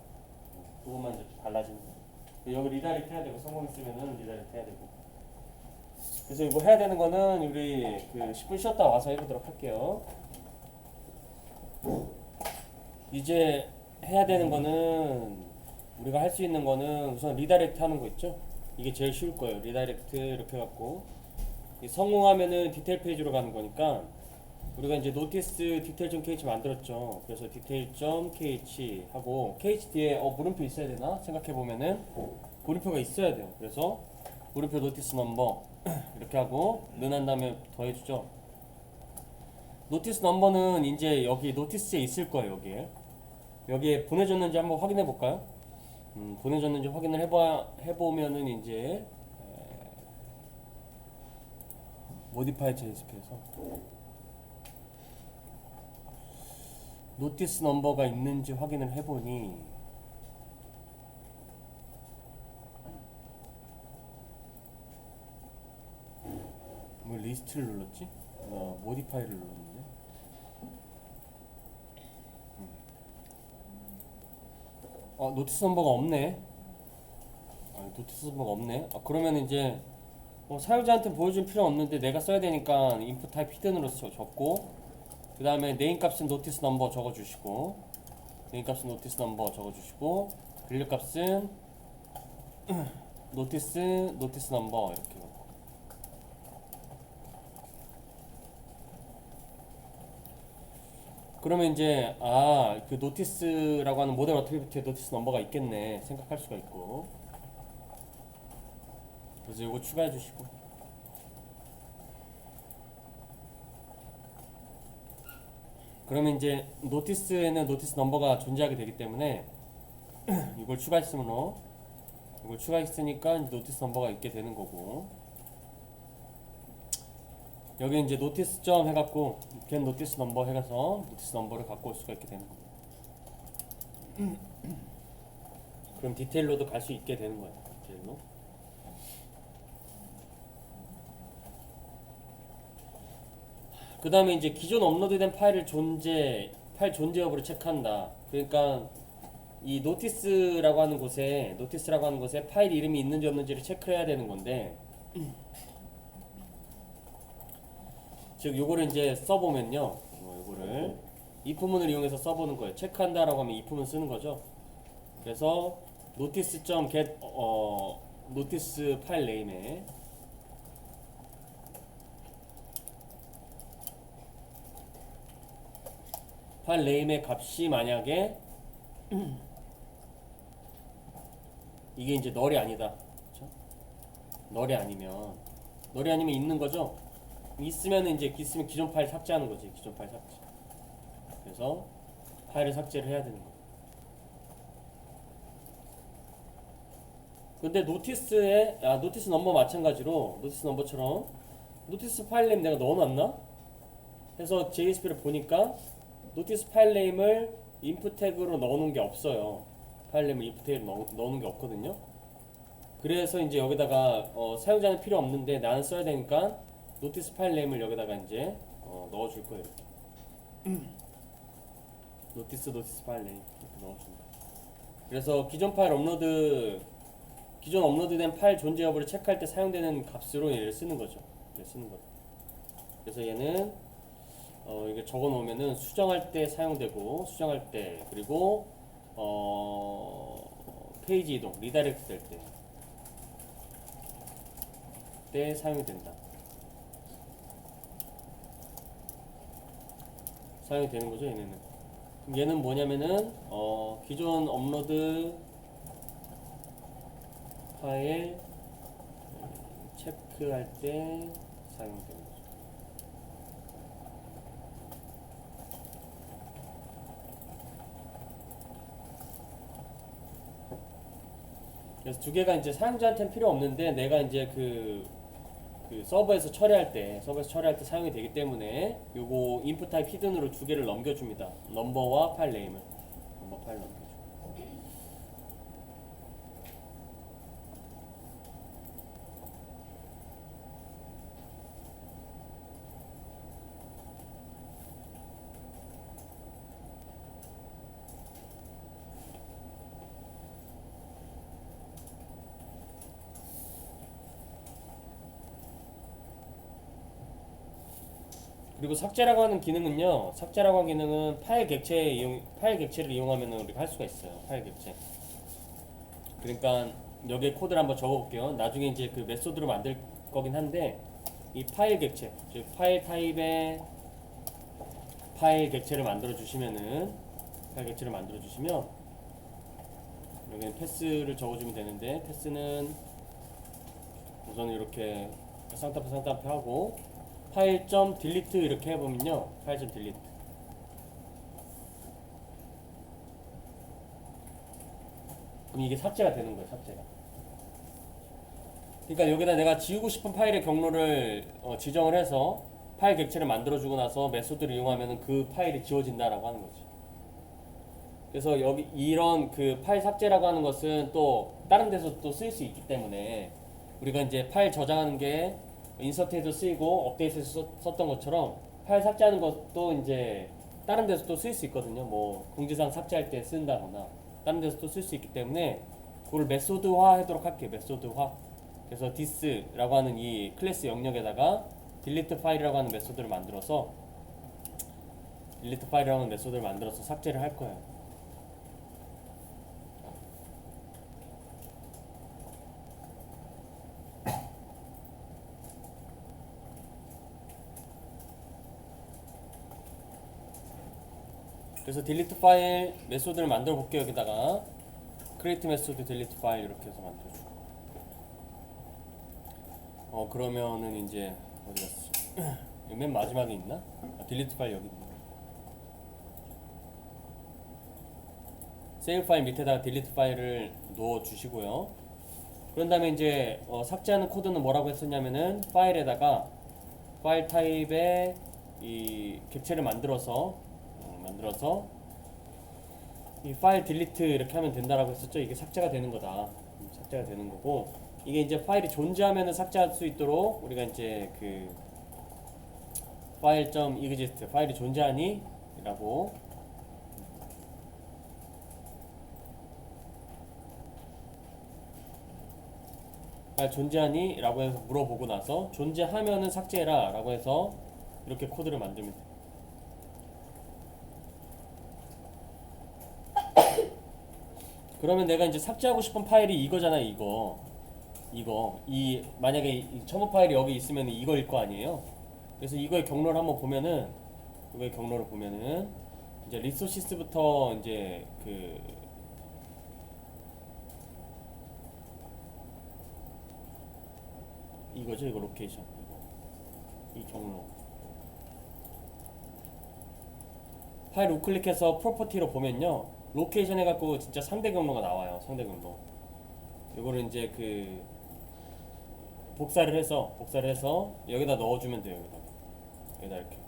그것만 이제 달라지는 거예요. 여기 리다이렉트 해야 되고, 성공했으면은 리다이렉트 해야 되고. 그래서 이거 해야 되는 거는 우리 그 10분 쉬었다 와서 해보도록 할게요. 이제 해야 되는 거는, 우리가 할 수 있는 거는 우선 리다이렉트 하는 거 있죠? 이게 제일 쉬울 거예요. 리다이렉트 이렇게 해갖고 성공하면은 디테일 페이지로 가는 거니까, 우리가 이제 노티스 디테일.kh 만들었죠. 그래서 디테일.kh 하고, kh 뒤에 물음표 있어야 되나? 생각해보면은 물음표가 있어야 돼요. 그래서 물음표 노티스 넘버 이렇게 하고 는 다음에 더해주죠. 노티스 넘버는 이제 여기 노티스에 있을 거예요. 여기에 보내줬는지 한번 확인해 볼까요? 보내줬는지 확인을 해보면은 이제 모디파이 JSP에서 노티스 넘버가 있는지 확인을 해보니 뭐 리스트를 눌렀지? 모디파이를 눌렀는데 노티스 넘버가 없네. 노티스 넘버가 없네. 그러면 이제 사용자한테 보여줄 필요 없는데 내가 써야 되니까 input type hidden으로 적고 그 다음에 네임 값은 노티스 넘버 적어주시고 네임 값은 노티스 넘버 적어주시고 밸류 값은 노티스 넘버 이렇게 넣고 그러면 이제 그 노티스라고 하는 모델 어트리뷰트에 노티스 넘버가 있겠네 생각할 수가 있고 그래서 이거 추가해 주시고 그러면 이제 노티스에는 노티스 넘버가 존재하게 되기 때문에 이걸 추가했으니까 노티스 넘버가 있게 되는 거고 여기 이제 노티스 점 해갖고 get 노티스 넘버 해가서 노티스 넘버를 갖고 올 수가 있게 되는 거고 그럼 디테일로도 갈 수 있게 되는 거예요. 디테일로. 그 다음에 이제 기존 업로드된 파일 존재 여부를 체크한다. 그러니까 이 노티스라고 하는 곳에 파일 이름이 있는지 없는지를 체크해야 되는 건데 즉 요거를 이제 써보면요 요거를 if문을 이용해서 써보는 거예요. 체크한다라고 하면 if문 쓰는 거죠. 그래서 notice.get 노티스 파일 네임에 파일 네임의 값이 만약에 이게 이제 널이 아니다. 그렇죠? 널이 아니면 있는 거죠. 있으면 이제 기존 파일 삭제하는 거지. 기존 파일 삭제. 그래서 파일을 삭제를 해야 되는 거예요. 근데 노티스 넘버 마찬가지로 노티스 넘버처럼 노티스 파일 네임 내가 넣어놨나? 해서 JSP를 보니까 노티스 파일 네임을 input 태그로 넣어놓은 게 없어요. 파일 네임을 input 태그로 넣어놓은 게 없거든요. 그래서 이제 여기다가 사용자는 필요 없는데 나는 써야 되니까 노티스 파일 네임을 여기다가 이제 넣어줄 거예요. 이렇게. 노티스 파일 네임 이렇게 넣어줍니다. 그래서 기존 업로드된 파일 존재 여부를 체크할 때 사용되는 값으로 얘를 쓰는 거죠. 그래서 얘는 이게 적어 놓으면은 수정할 때 사용되고 수정할 때 그리고 페이지 이동 리다이렉트 될 때 사용이 된다. 사용이 되는 거죠. 얘는 뭐냐면은 기존 업로드 파일 체크할 때 사용되는 거죠. 그래서 두 개가 이제 사용자한테는 필요 없는데 내가 이제 그 서버에서 처리할 때 사용이 되기 때문에 요거 input type hidden으로 두 개를 넘겨줍니다. 넘버와 파일 네임을 넘겨줘. 그리고 삭제라고 하는 기능은요. 파일 객체를 이용하면 우리가 할 수가 있어요. 파일 객체. 그러니까 여기에 코드를 한번 적어볼게요. 나중에 이제 그 메소드로 만들 거긴 한데 이 파일 객체, 즉 파일 타입의 파일 객체를 만들어 주시면 여기는 패스를 적어주면 되는데 패스는 우선 이렇게 쌍따옴표 하고 파일 점 딜리트 이렇게 해보면요, 파일 점 딜리트. 그럼 이게 삭제가 되는 거예요, 삭제가. 그러니까 여기다 내가 지우고 싶은 파일의 경로를 지정을 해서 파일 객체를 만들어주고 나서 메소드를 이용하면 그 파일이 지워진다라고 하는 거지. 그래서 여기 이런 그 파일 삭제라고 하는 것은 또 다른 데서 또 쓸 수 있기 때문에 우리가 이제 파일 저장하는 게 인서트에도 쓰이고 업데이트에서 썼던 것처럼 파일 삭제하는 것도 이제 다른 데서 또 쓸 수 있거든요. 뭐 공지사항 삭제할 때 쓴다거나 다른 데서 또 쓸 수 있기 때문에 그걸 메소드화 하도록 할게요. 메소드화. 그래서 this라고 하는 이 클래스 영역에다가 delete 파일이라고 하는 메소드를 만들어서 삭제를 할 거예요. 그래서 delete 파일 메소드를 만들어 볼게요. 여기다가 create 메소드 delete 파일 이렇게 해서 만들어주고 그러면은 이제 어디 갔어? 맨 마지막에 있나? delete 파일 여기 있네. save 파일 밑에다가 delete 파일을 넣어 주시고요. 그런 다음에 이제 삭제하는 코드는 뭐라고 했었냐면은 파일에다가 파일 타입에 이 객체를 만들어서 이 파일 딜리트 이렇게 하면 된다라고 했었죠. 이게 삭제가 되는 거다. 삭제가 되는 거고, 이게 이제 파일이 존재하면은 삭제할 수 있도록 우리가 이제 그 file.exist 파일이 존재하니? 라고 파일 존재하니? 라고 해서 물어보고 나서 존재하면은 삭제해라 라고 해서 이렇게 코드를 만들면 돼. 그러면 내가 이제 삭제하고 싶은 파일이 이거잖아. 이거 만약에 이 첨부 파일이 여기 있으면 이거일 거 아니에요. 그래서 이거의 경로를 한번 보면은 이제 리소시스부터 이제 그 이거죠. 이거 로케이션, 이 경로 파일 우클릭해서 프로퍼티로 보면요, 로케이션 해갖고 진짜 상대 경로가 나와요. 상대 경로. 이거를 이제 그 복사를 해서 여기다 넣어주면 돼요. 여기다 이렇게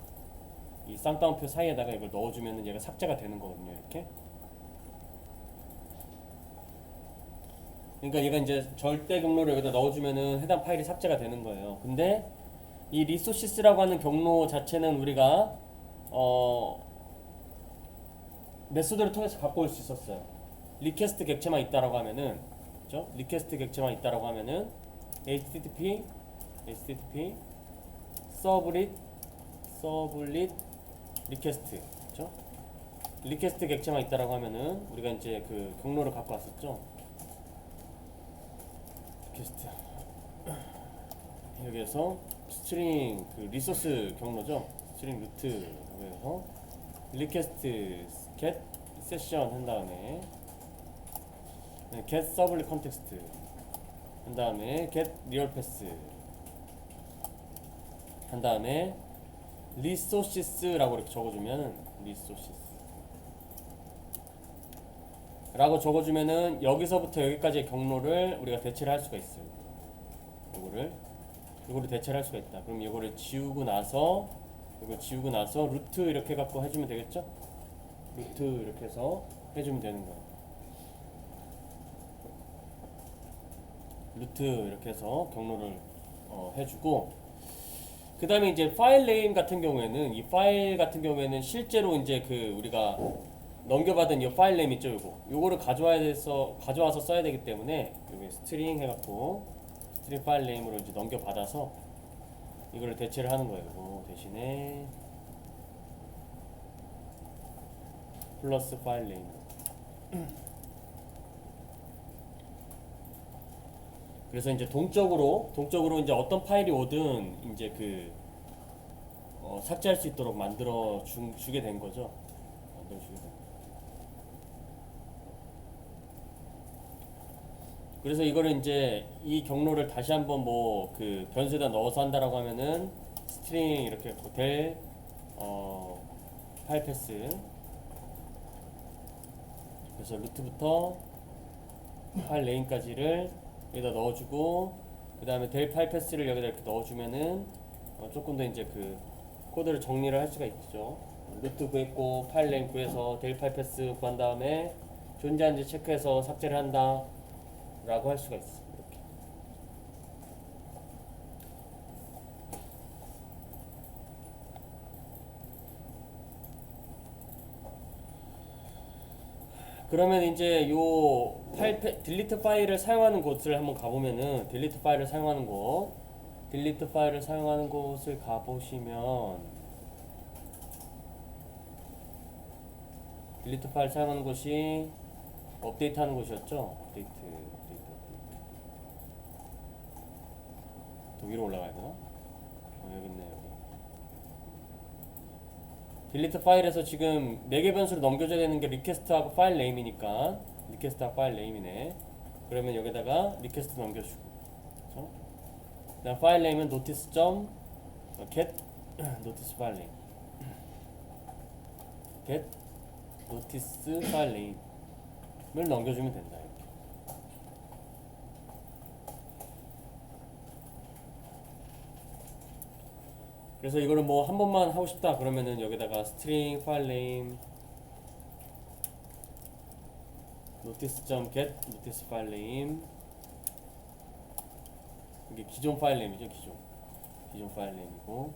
이 쌍따옴표 사이에다가 이걸 넣어주면은 얘가 삭제가 되는 거거든요. 이렇게. 그러니까 얘가 이제 절대 경로를 여기다 넣어주면은 해당 파일이 삭제가 되는 거예요. 근데 이 리소시스라고 하는 경로 자체는 우리가 메소드를 통해서 갖고 올 수 있었어요. 리퀘스트 객체만 있다라고 하면은, 그죠? 리퀘스트 객체만 있다라고 하면은 http 서블릿 리퀘스트, 그죠? 리퀘스트 객체만 있다라고 하면은 우리가 이제 그 경로를 갖고 왔었죠. 리퀘스트 여기에서 스트링 그 리소스 경로죠. 스트링 루트라고 해서 리퀘스트 get 세션 한 다음에 get 서블릿 컨텍스트 한 다음에 get 리얼 패스 한 다음에 리소시스라고 이렇게 적어주면 라고 적어주면은 여기서부터 여기까지의 경로를 우리가 대체를 할 수가 있어요. 이거를 대체를 할 수가 있다. 그럼 이거를 지우고 나서 루트 이렇게 갖고 해주면 되겠죠? 루트 이렇게 해서 해주면 되는 거예요. 루트 이렇게 해서 경로를 해주고, 그 다음에 이제 파일 네임 같은 경우에는 이 파일 같은 경우에는 실제로 이제 그 우리가 넘겨받은 이 파일 네임 있죠. 요거를 가져와서 써야 되기 때문에 여기 스트링 해갖고 스트링 파일 네임으로 이제 넘겨받아서 이거를 대체를 하는 거예요. 이거 대신에 플러스 파일 네임. 그래서 이제 동적으로 이제 어떤 파일이 오든 이제 그 삭제할 수 있도록 만들어 주게 된 거죠. 그래서 이거를 이제 이 경로를 다시 한번 뭐 그 변수에다 넣어서 한다라고 하면은 스트링 이렇게 될 파일 패스, 그래서 루트부터 파일 네임까지를 여기다 넣어주고, 그 다음에 될 파일 패스를 여기다 이렇게 넣어주면은 조금 더 이제 그 코드를 정리를 할 수가 있죠. 루트 구했고 파일 네임 구해서 될 파일 패스 구한 다음에 존재한지 체크해서 삭제를 한다 라고 할 수가 있어. 이렇게. 그러면 이제 요 딜리트 파일을 사용하는 곳을 한번 가보면은, 딜리트 파일을 사용하는 곳을 가보시면, 딜리트 파일 사용하는 곳이 업데이트 하는 곳이었죠? 업데이트. 더 위로 올라가야 되나? 여기 있네, 여기. 딜리트 파일에서 지금 4개 변수를 넘겨줘야 되는 게 리퀘스트하고 파일 네임이니까, 리퀘스트하고 파일 네임이네. 그러면 여기다가 리퀘스트 넘겨주고, 그렇죠? 그다음 파일 네임은 notice.get notice 파일 네임, get notice 파일 네임을 넘겨주면 된다. 이렇게. 그래서 이거를 뭐 한 번만 하고 싶다 그러면은 여기다가 string 파일 네임 notice.get notice 파일 네임, 이게 기존 파일 네임이죠. 기존 파일 네임이고,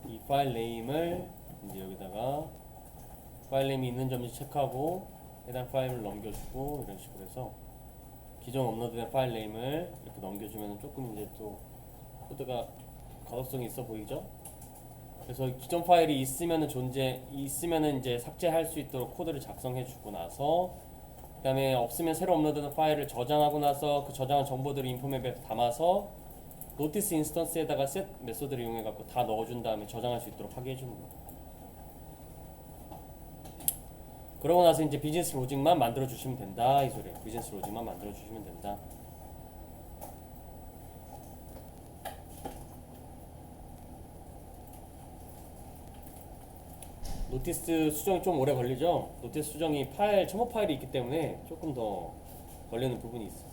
이 파일 네임을 이제 여기다가 파일 네임이 있는 점인지 체크하고 해당 파일을 넘겨주고, 이런 식으로 해서 기존 업로드된 파일 네임을 이렇게 넘겨주면 조금 이제 또 코드가 가독성이 있어 보이죠? 그래서 기존 파일이 있으면은 이제 삭제할 수 있도록 코드를 작성해주고 나서, 그 다음에 없으면 새로 업로드된 파일을 저장하고 나서 그 저장한 정보들을 인포맵에 담아서 노티스 인스턴스에다가 set 메소드를 이용해 갖고 다 넣어준 다음에 저장할 수 있도록 하게 해주는 거예요. 그러고 나서 이제 비즈니스 로직만 만들어 주시면 된다, 이 소리예요. 비즈니스 로직만 만들어 주시면 된다. 노티스 수정이 좀 오래 걸리죠. 노티스 수정이 첨부 파일이 있기 때문에 조금 더 걸리는 부분이 있어.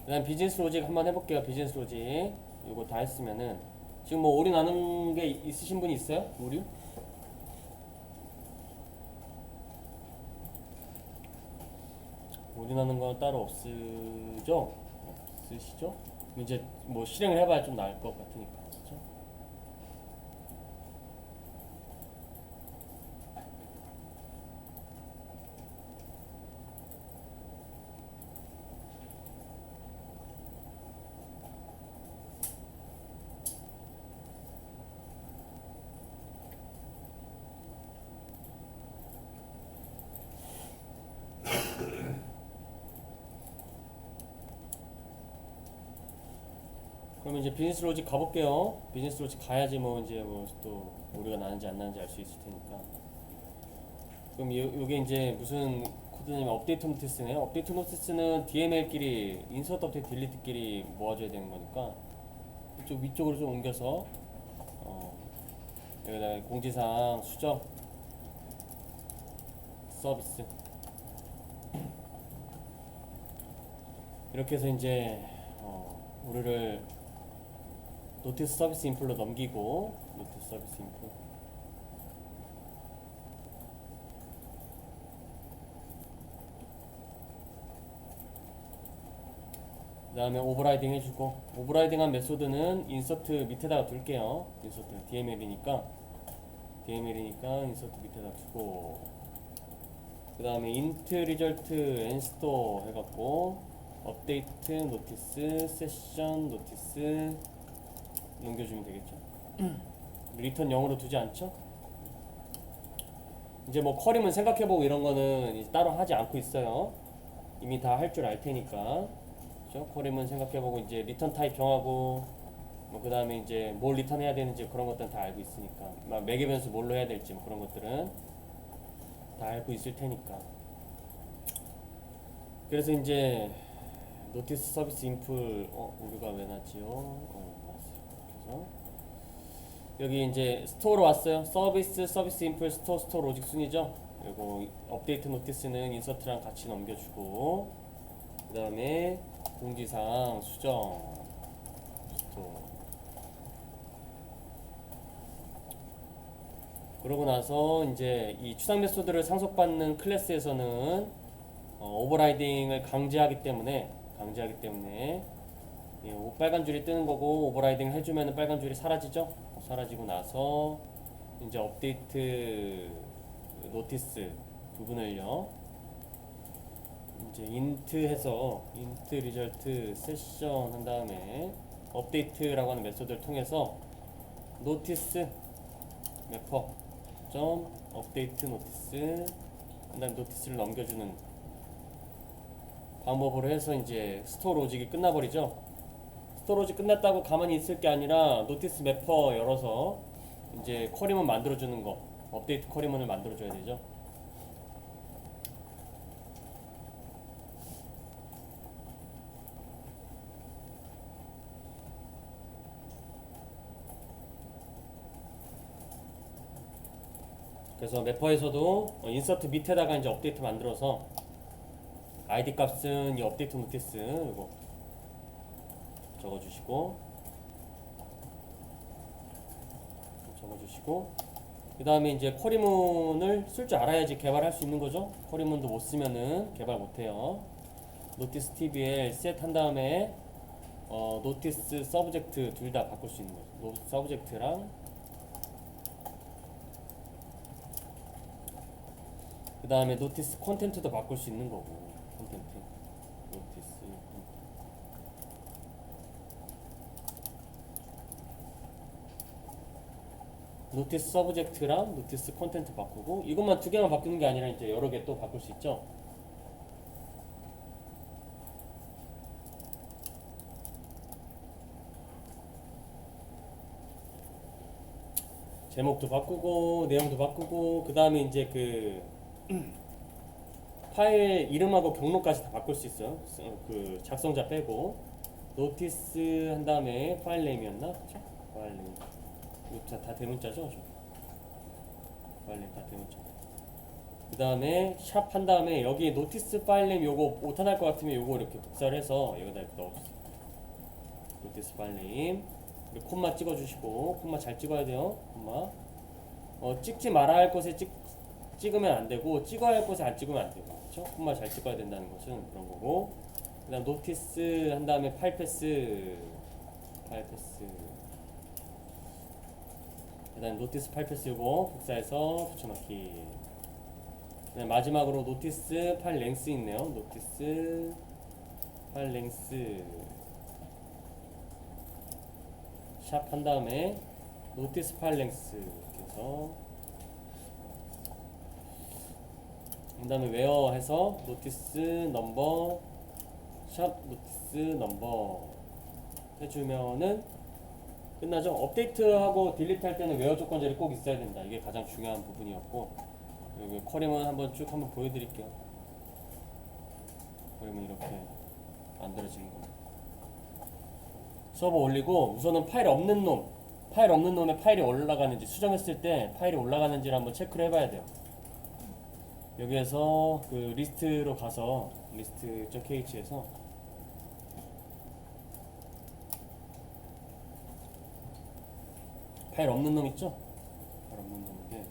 그 다음 비즈니스 로직 한번 해볼게요. 비즈니스 로직 이거 다 했으면은, 지금 뭐 오류 나는 게 있으신 분이 있어요? 오류? 오류 나는 건 따로 없으죠? 없으시죠? 이제 뭐 실행을 해봐야 좀 나을 것 같으니까, 그렇죠? 그럼 이제 비즈니스 로직 가볼게요. 비즈니스 로직 가야지 뭐 이제 뭐 또 오류가 나는지 안 나는지 알 수 있을 테니까. 그럼 요게 이제 무슨 코드냐면 업데이트 노티스네요. 업데이트 노티스는 DML끼리 인서트 업데이트 딜리트끼리 모아줘야 되는 거니까 이쪽 위쪽으로 좀 옮겨서 여기다 공지사항 수정 서비스 이렇게 해서 이제 우리를 노티스 서비스 인풀로 넘기고, 노티스 서비스 인풀 그 다음에 오버라이딩 해주고, 오버라이딩한 메소드는 인서트 밑에다가 둘게요. 인서트 DML이니까 인서트 밑에다 두고, 그 다음에 int result nstore 해갖고 업데이트 노티스 세션 노티스 넘겨주면 되겠죠. 리턴 0으로 두지 않죠? 이제 뭐 쿼리문 생각해보고 이런 거는 이제 따로 하지 않고 있어요. 이미 다 할 줄 알 테니까. 그죠? 쿼리문 생각해보고 이제 리턴 타입 정하고 뭐 그 다음에 이제 뭘 리턴해야 되는지 그런 것들은 다 알고 있으니까 막 매개 변수 뭘로 해야 될지 뭐 그런 것들은 다 알고 있을 테니까. 그래서 이제 노티스 서비스 인풀 우리가 왜 났지요? 맞았어요. 그래서 여기 이제 스토어로 왔어요. 서비스 인풀 스토어 로직 순이죠. 그리고 업데이트 노티스는 인서트랑 같이 넘겨주고 그 다음에 공지사항 수정 스토어. 그러고 나서 이제 이 추상 메소드를 상속받는 클래스에서는 오버라이딩을 강제하기 때문에 예, 빨간 줄이 뜨는 거고 오버라이딩을 해주면 빨간 줄이 사라지죠. 사라지고 나서 이제 업데이트 노티스 부분을요 이제 인트 해서 인트 리절트 세션 한 다음에 업데이트라고 하는 메소드를 통해서 노티스 매퍼 점 업데이트 노티스 한 다음에 노티스를 넘겨주는 방법으로 해서 이제 스토어 로직이 끝나버리죠. 스토어 로직 끝났다고 가만히 있을 게 아니라 노티스 매퍼 열어서 이제 쿼리문 만들어주는 거 업데이트 쿼리문을 만들어줘야 되죠. 그래서 매퍼에서도 인서트 밑에다가 이제 업데이트 만들어서 아이디 값은 이 업데이트 노티스 이거 적어주시고 그 다음에 이제 쿼리문을 쓸 줄 알아야지 개발할 수 있는 거죠. 쿼리문도 못 쓰면은 개발 못해요. 노티스 TBL 셋 한 다음에 노티스 서브젝트 둘 다 바꿀 수 있는 거죠. 서브젝트랑 그 다음에 노티스 콘텐츠도 바꿀 수 있는 거고 콘텐츠 노티스 노티스 서브젝트랑 노티스 콘텐츠 바꾸고 이것만 두 개만 바꾸는 게 아니라 이제 여러 개 또 바꿀 수 있죠. 제목도 바꾸고 내용도 바꾸고 그 다음에 이제 그 파일 이름하고 경로까지 다 바꿀 수 있어요. 그 작성자 빼고 노티스 한 다음에 파일 네임이었나? 그쵸? 파일 네임 이거 다 대문자죠? 파일 네임 다 대문자. 그 다음에 샵 한 다음에 여기 노티스 파일 네임 요거 오타날 것 같으면 요거 이렇게 복사를 해서 여기다 이렇게 넣어주세요. 노티스 파일 네임 그리고 콤마 찍어주시고 콤마 잘 찍어야 돼요. 콤마 찍지 말아야 할 곳에 찍으면 안 되고 찍어야 할 곳에 안 찍으면 안 되고 그렇죠? 콤마 잘 찍어야 된다는 것은 그런 거고 그 다음 노티스 한 다음에 파일 패스 그 다음 노티스 파일 패스 이거 복사해서 붙여넣기 그 다음 마지막으로 노티스 파일 랭스 있네요. 노티스 파일 랭스 샵 한 다음에 노티스 파일 랭스 이렇게 해서 그 다음에 웨어 해서 노티스 넘버 샵 노티스 넘버 해주면은 끝나죠. 업데이트하고 딜리트 할 때는 웨어 조건절이 꼭 있어야 된다. 이게 가장 중요한 부분이었고 여기 쿼리문 한번 쭉 한번 보여드릴게요. 쿼리문 이렇게 만들어지는 겁니다. 서버 올리고 우선은 파일 없는 놈에 파일이 올라가는지 수정했을 때 파일이 올라가는지를 한번 체크를 해봐야 돼요. 여기에서 그 리스트로 가서 list.kh에서 파일 없는 놈 있죠? 파일 없는 놈인데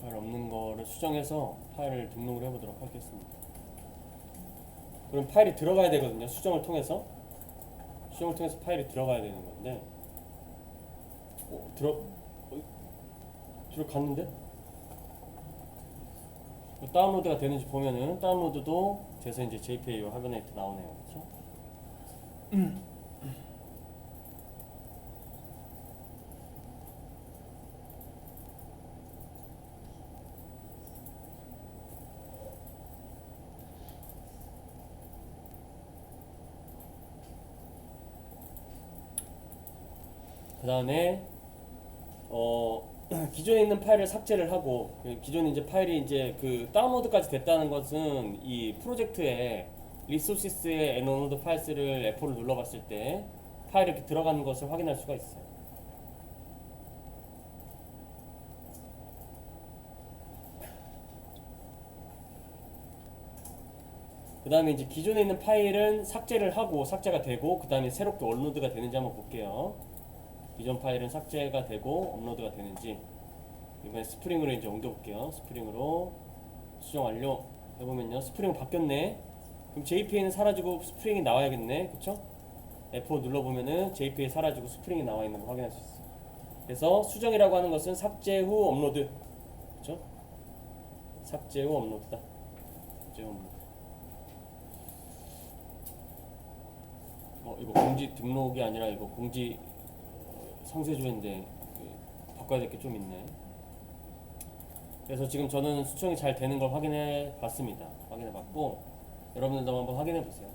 파일 없는 거를 수정해서 파일을 등록을 해보도록 하겠습니다. 그럼 파일이 들어가야 되거든요. 수정을 통해서 파일이 들어가야 되는 건데 들어갔는데 다운로드가 되는지 보면은 다운로드도 돼서 이제 JPA 화면에 나오네요. 그렇죠? 그 다음에 기존에 있는 파일을 삭제를 하고, 기존에 이제 파일이 이제 그 다운로드까지 됐다는 것은 이 프로젝트에 리소시스의 엔노드 파일스를 F4를 눌러봤을 때 파일이 이렇게 들어가는 것을 확인할 수가 있어요. 그 다음에 이제 기존에 있는 파일은 삭제를 하고 삭제가 되고, 그 다음에 새롭게 업로드가 되는지 한번 볼게요. 기존 파일은 삭제가 되고 업로드가 되는지. 이번에 스프링으로 이제 옮겨볼게요. 스프링으로 수정 완료 해보면요, 스프링 바뀌었네. 그럼 JPA는 사라지고 스프링이 나와야겠네, 그쵸? F4 눌러보면은 JPA 사라지고 스프링이 나와 있는 걸 확인할 수 있어요. 그래서 수정이라고 하는 것은 삭제 후 업로드, 그쵸? 삭제 후 업로드다. 삭제 후 업로드. 이거 공지 등록이 아니라 이거 공지 상세조인데 바꿔야 될 게 좀 있네. 그래서 지금 저는 수정이 잘 되는 걸 확인해 봤습니다. 확인해 봤고, 여러분들도 한번 확인해 보세요.